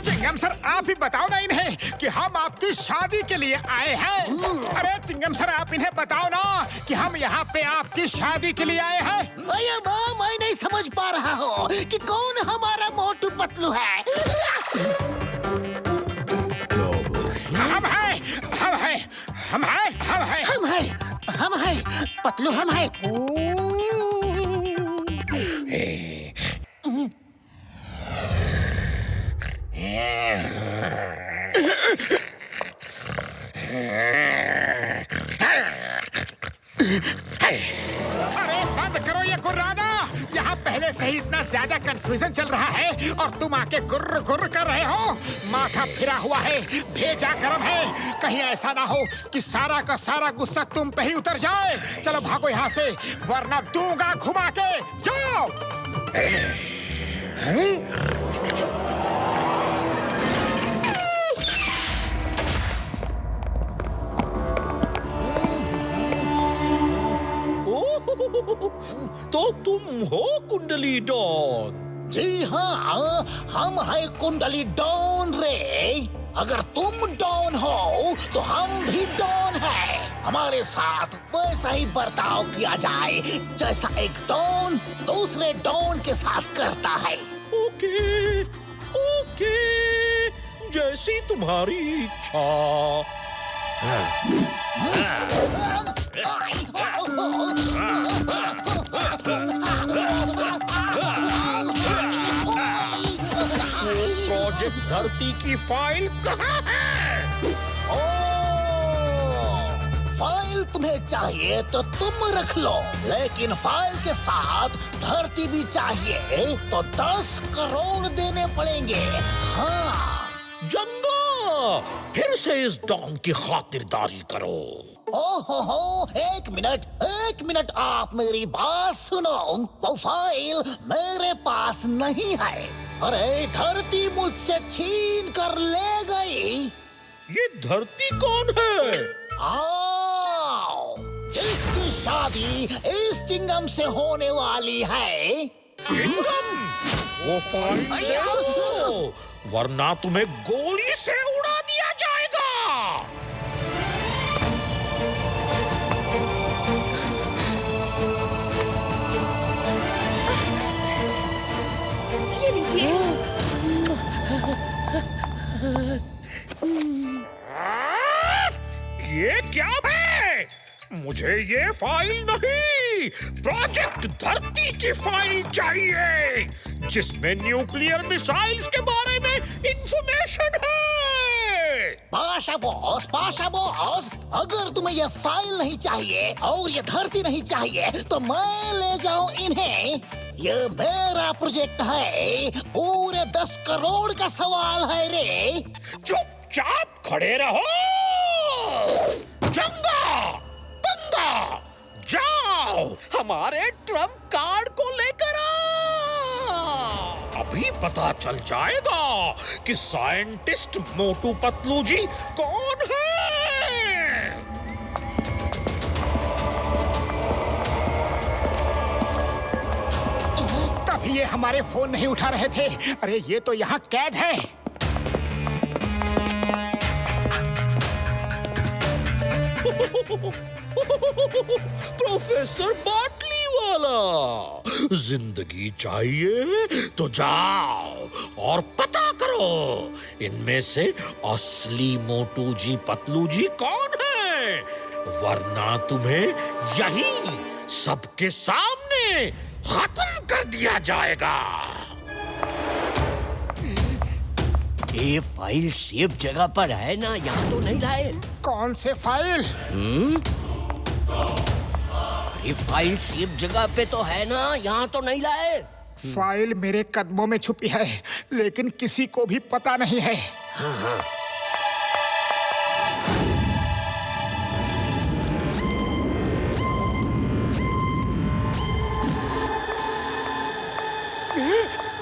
D: चिंगम सर आप ही बताओ ना इन्हें कि हम आपकी शादी के लिए आए हैं। अरे चिंगम सर आप इन्हें बताओ ना कि हम यहाँ पे आपकी शादी के लिए आए हैं।
B: भैया मैं नहीं समझ पा रहा हूँ कि कौन हमारा मोटू पतलू है।
D: हम हैं, हम हैं, हम हैं, हम हैं,
B: हम हैं, हम हैं, पतलू हम हैं।
D: अरे बंद करो ये गुर्राना। यहाँ पहले से ही इतना ज्यादा कंफ्यूजन चल रहा है और तुम आके गुर्र गुर्र कर रहे हो। माथा फिरा हुआ है, भेजा गरम है। कहीं ऐसा ना हो कि सारा का सारा गुस्सा तुम पे ही उतर जाए। चलो भागो यहाँ से वरना दूंगा घुमा के। जाओ।
F: तो तुम हो कुंडली डॉन?
B: जी हाँ, हम हैं कुंडली डॉन रे। अगर तुम डॉन हो तो हम भी डॉन हैं। हमारे साथ वैसा ही बर्ताव किया जाए जैसा एक डॉन दूसरे डॉन के साथ करता है।
F: ओके, ओके, जैसी तुम्हारी इच्छा। प्रोजेक्ट धरती की फाइल कहाँ है?
B: फाइल तुम्हें चाहिए तो तुम रख लो, लेकिन फाइल के साथ धरती भी चाहिए तो 10 करोड़ देने पड़ेंगे। हाँ
F: जंगा, फिर से इस डॉन की खातिरदारी करो।
B: ओहो, एक मिनट आप मेरी बात सुनो। वो फाइल मेरे पास नहीं है। अरे धरती मुझसे छीन कर ले गई।
F: ये धरती कौन है?
B: आओ, जिसकी शादी इस चिंगम से होने वाली है।
F: चिंगम, वो फाइल दे दो, वरना तुम्हें गोली से उड़ा दिया जाएगा।
C: ये लीजिए।
F: ये क्या है? मुझे ये फाइल नहीं, प्रोजेक्ट धरती की फाइल चाहिए, जिसमें न्यूक्लियर मिसाइल्स के बारे में इंफॉर्मेशन है।
B: पाशा बॉस, अगर तुम्हें ये फाइल नहीं चाहिए और ये धरती नहीं चाहिए तो मैं ले जाऊं इन्हें। ये मेरा प्रोजेक्ट है, पूरे 10 करोड़ का सवाल है रे।
F: चुपचाप खड़े रहो। चंगा पंगा, जाओ हमारे ट्रम्प कार्ड को लेकर आओ। अभी पता चल जाएगा कि साइंटिस्ट मोटू पतलू जी कौन है।
D: तभी ये हमारे फोन नहीं उठा रहे थे। अरे ये तो यहाँ कैद है।
F: प्रोफेसर बाटली वाला, जिंदगी चाहिए तो जाओ और पता करो इनमें से असली मोटू जी पतलू जी कौन है, वरना तुम्हें यहीं सबके सामने खत्म कर दिया जाएगा।
E: ये फाइल सेफ जगह पर है ना, यहाँ तो नहीं लाए?
D: कौन से फाइल?
E: ये फाइल सेफ जगह पे तो है ना, यहाँ तो नहीं लाए?
D: फाइल मेरे कदमों में छुपी है, लेकिन किसी को भी पता नहीं है।
E: हाँ।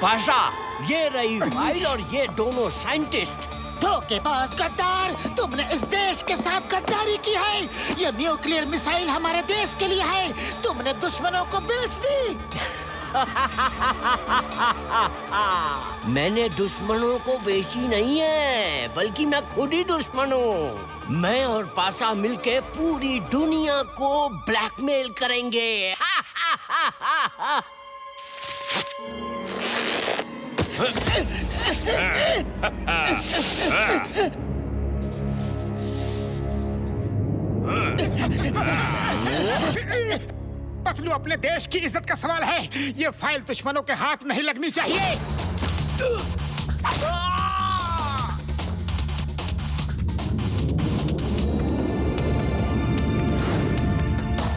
E: पाशा, ये रही फाइल और ये दोनों साइंटिस्ट।
B: धोखेबाज गद्दार, तुमने इस देश के साथ गद्दारी की है। ये न्यूक्लियर मिसाइल हमारे देश के लिए है, तुमने दुश्मनों को बेच दी।
E: मैंने दुश्मनों को बेची नहीं है, बल्कि मैं खुद ही दुश्मन हूँ। मैं और पाशा मिलके पूरी दुनिया को ब्लैकमेल करेंगे।
D: पतलू, अपने देश की इज्जत का सवाल है। ये फाइल दुश्मनों के हाथ नहीं लगनी चाहिए।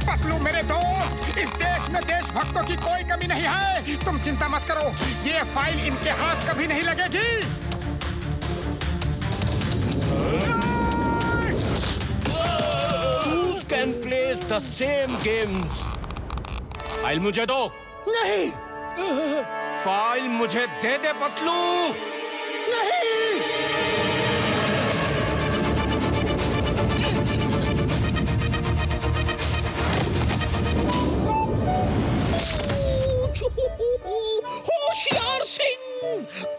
D: पतलू मेरे दोस्त, इस देश में देशभक्तों की कोई कमी नहीं है। तुम चिंता मत करो, ये फाइल इनके हाथ कभी नहीं लगेगी।
E: Who can play the same games? File मुझे दो।
B: नहीं,
E: फाइल मुझे दे दे पतलू।
B: नहीं।
F: होशियार सिंह,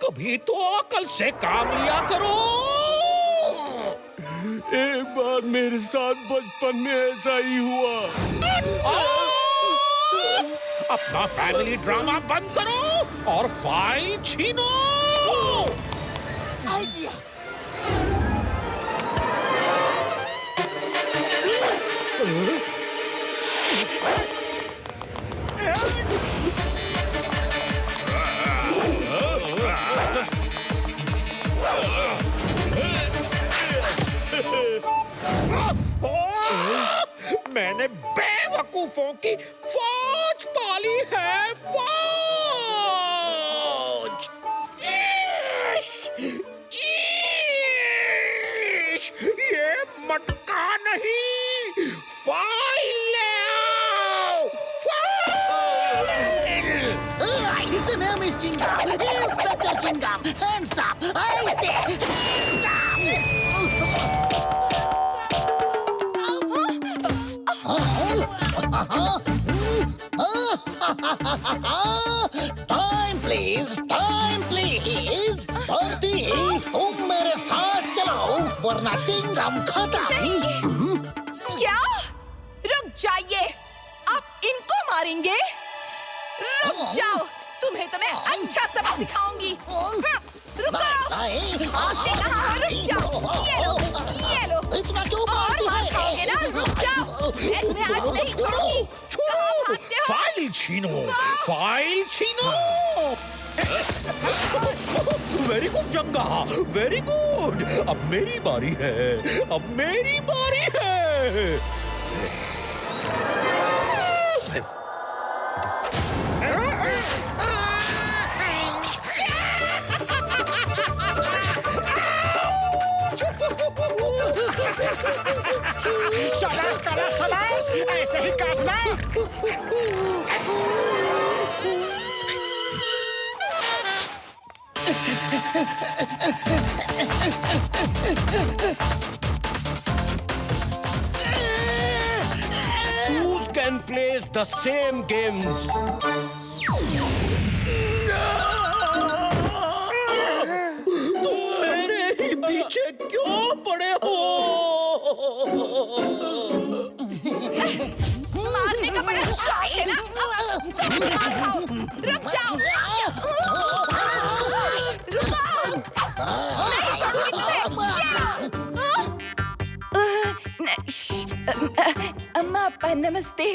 F: कभी तो अकल से काम लिया करो।
H: एक बार मेरे साथ बचपन में ऐसा ही हुआ।
F: अपना फैमिली ड्रामा बंद करो और फाइल छीनो।
B: आइडिया।
F: मैंने बेवकूफों की फौज पाली है, फौज। ये मटका नहीं, फाइल ले आओ, file.
B: The name is Chingam, Inspector Chingam. Hands up, I say, hands up. Time please, time please. धरती, तुम मेरे साथ चलो, वरना चिंगम खत्म।
J: क्या? रुक जाइए, आप इनको मारेंगे? रुक जाओ, तुम्हें तो मैं अच्छा सबक सिखाऊंगी। रुको, आपने कहा रुक जाओ। ये लो,
B: इतना क्यों
J: और
B: मारती
J: मार
B: है?
J: खाओगे ना? रुक जाओ, मैं तुम्हें आज नहीं छोड़ूंगी। कहाँ भागते हो?
F: फाइल छीनो, फाइल छीनो। Very good Janga, very good. अब मेरी बारी है, अब मेरी बारी है।
D: शाबाश काला, शाबाश, ऐसे ही काटना।
E: Who can play the same games?
F: तुम मेरे ही पीछे क्यों पड़े हो?
J: मारने का बड़ा शौक है ना? रुक जाओ। नहीं छोड़ूंगी तुम्हें। अम्मा अपा नमस्ते।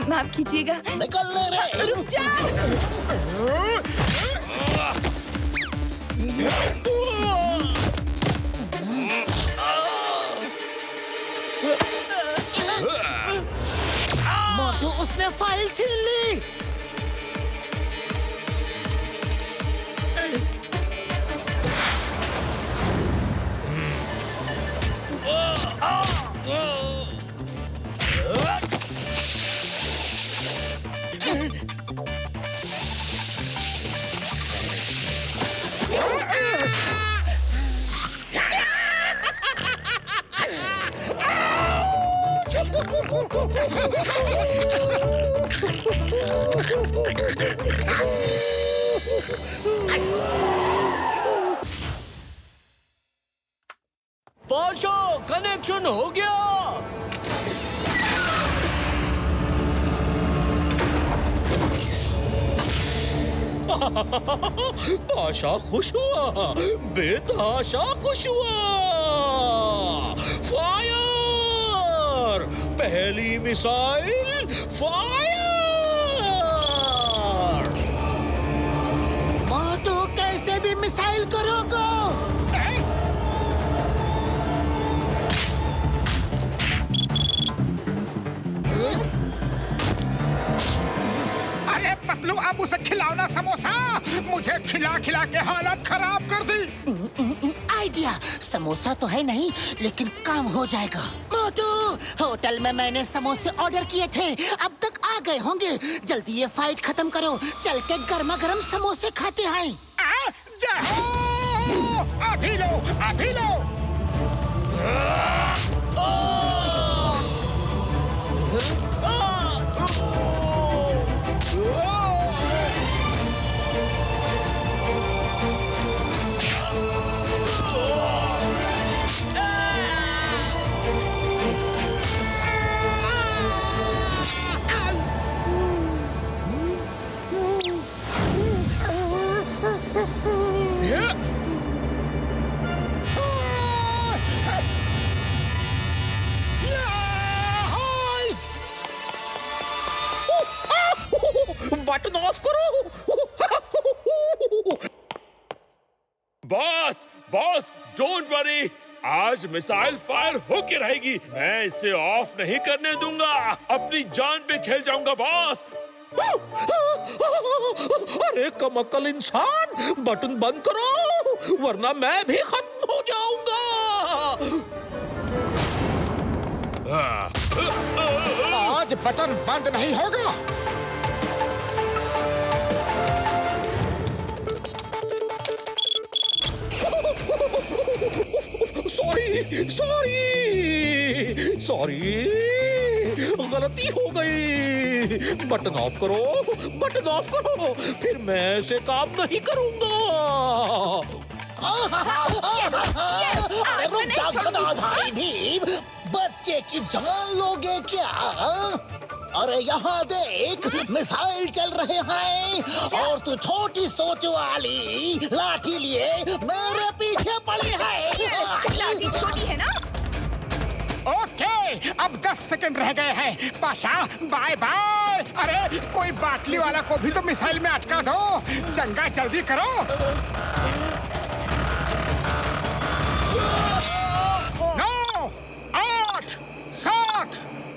J: माफ कीजिएगा।
B: निकल ले रे।
J: रुक जाओ।
B: मोटू, उसने फाइल छीन ली।
E: पाशा, कनेक्शन हो गया।
F: पाशा खुश हुआ, बेतहाशा खुश हुआ। फायर! पहली मिसाइल फायर!
B: मोटू, कैसे भी मिसाइल करोगे?
D: अरे पतलू, अब उसे खिलाओ ना समोसा। मुझे खिला खिला के हालत खराब कर दी।
B: आइडिया, समोसा तो है नहीं, लेकिन काम हो जाएगा। मोटू, होटल में मैंने समोसे ऑर्डर किए थे, अब तक आ गए होंगे। जल्दी ये फाइट खत्म करो, चल के गर्मा गर्म समोसे खाते हैं।
D: जाओ, अभी लो, अभी लो।
F: बटन ऑफ करो।
G: बॉस, बॉस, डोंट वरी, आज मिसाइल फायर होके रहेगी। मैं इसे ऑफ नहीं करने दूंगा। अपनी जान पे खेल जाऊंगा बॉस।
F: अरे कमअक्ल इंसान, बटन बंद करो, वरना मैं भी खत्म हो जाऊंगा।
D: आज बटन बंद नहीं होगा।
F: सॉरी, गलती हो गई। बटन ऑफ करो, बटन ऑफ करो, फिर मैं ऐसे काम नहीं करूंगा।
B: अरे रुक जा गदाधारी भीम, बच्चे की जान लोगे क्या? अरे यहाँ देख, मिसाइल चल रहे हैं और तू छोटी सोच वाली लाठी लिए मेरे पीछे पड़ी है।
J: लाठी छोटी है ना?
D: ओके, अब 10 सेकंड रह गए हैं। Pasha, bye bye. अरे कोई बाटली वाला को भी तो मिसाइल में अटका दो। जंगा जल्दी करो। 9, 8, 7।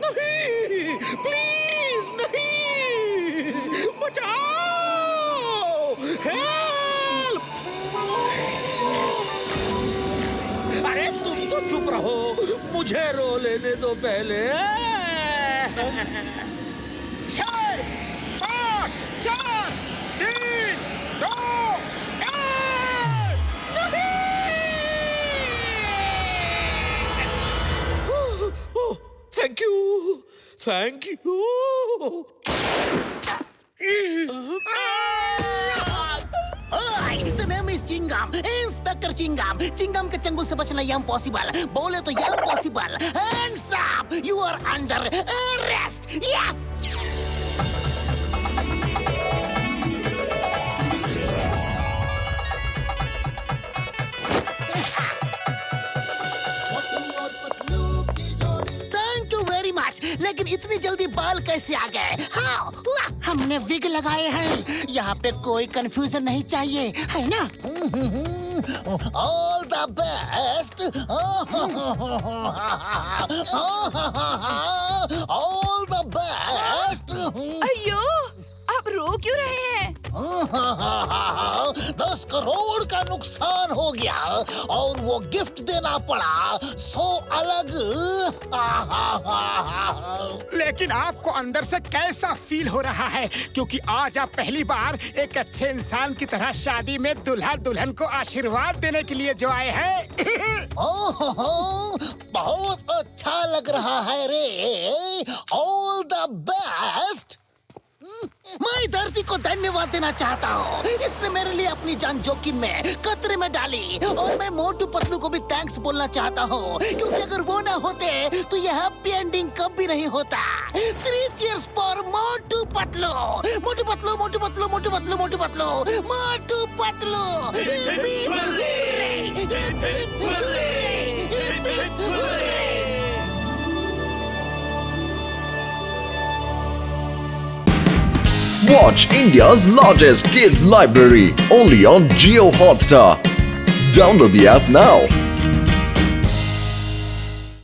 F: नहीं, प्लीज नहीं, बचाओ, हेल्प! अरे तुम तो चुप रहो, मुझे रो लेने दो पहले।
D: 6, 5, 4, 3, 2, 1।
F: Thank you, thank you.
B: The name is Chingam, Inspector Chingam. Chingam के चंगुल से बचना impossible. बोले तो impossible. Hands up! You are under arrest. Yeah. Thank you very much. लेकिन इतनी जल्दी बाल कैसे आ गए? How? हमने विग लगाए हैं। यहाँ पे कोई कंफ्यूजन नहीं चाहिए, है ना? All the best. All the best.
J: अयो, आप रो क्यों रहे हैं?
B: 10 करोड़ का नुकसान हो गया और वो गिफ्ट देना पड़ा 100 अलग।
D: लेकिन आपको अंदर से कैसा फील हो रहा है? क्योंकि आज आप पहली बार एक अच्छे इंसान की तरह शादी में दुल्हा दुल्हन को आशीर्वाद देने के लिए जो आए हैं।
B: बहुत अच्छा लग रहा है रे। All the best. मैं धरती को धन्यवाद देना चाहता हूँ। इसने मेरे लिए अपनी जान जोखिम में खतरे में डाली। और मैं मोटू पतलू को भी थैंक्स बोलना चाहता हूँ, क्योंकि अगर वो ना होते तो ये हैप्पी एंडिंग कभी नहीं होता। 3 cheers for Motu Patlu. Motu Patlu, Motu Patlu, Motu Patlu, Motu Patlu, Motu Patlu.
A: Watch India's largest kids library only on Jio Hotstar. Download the app now.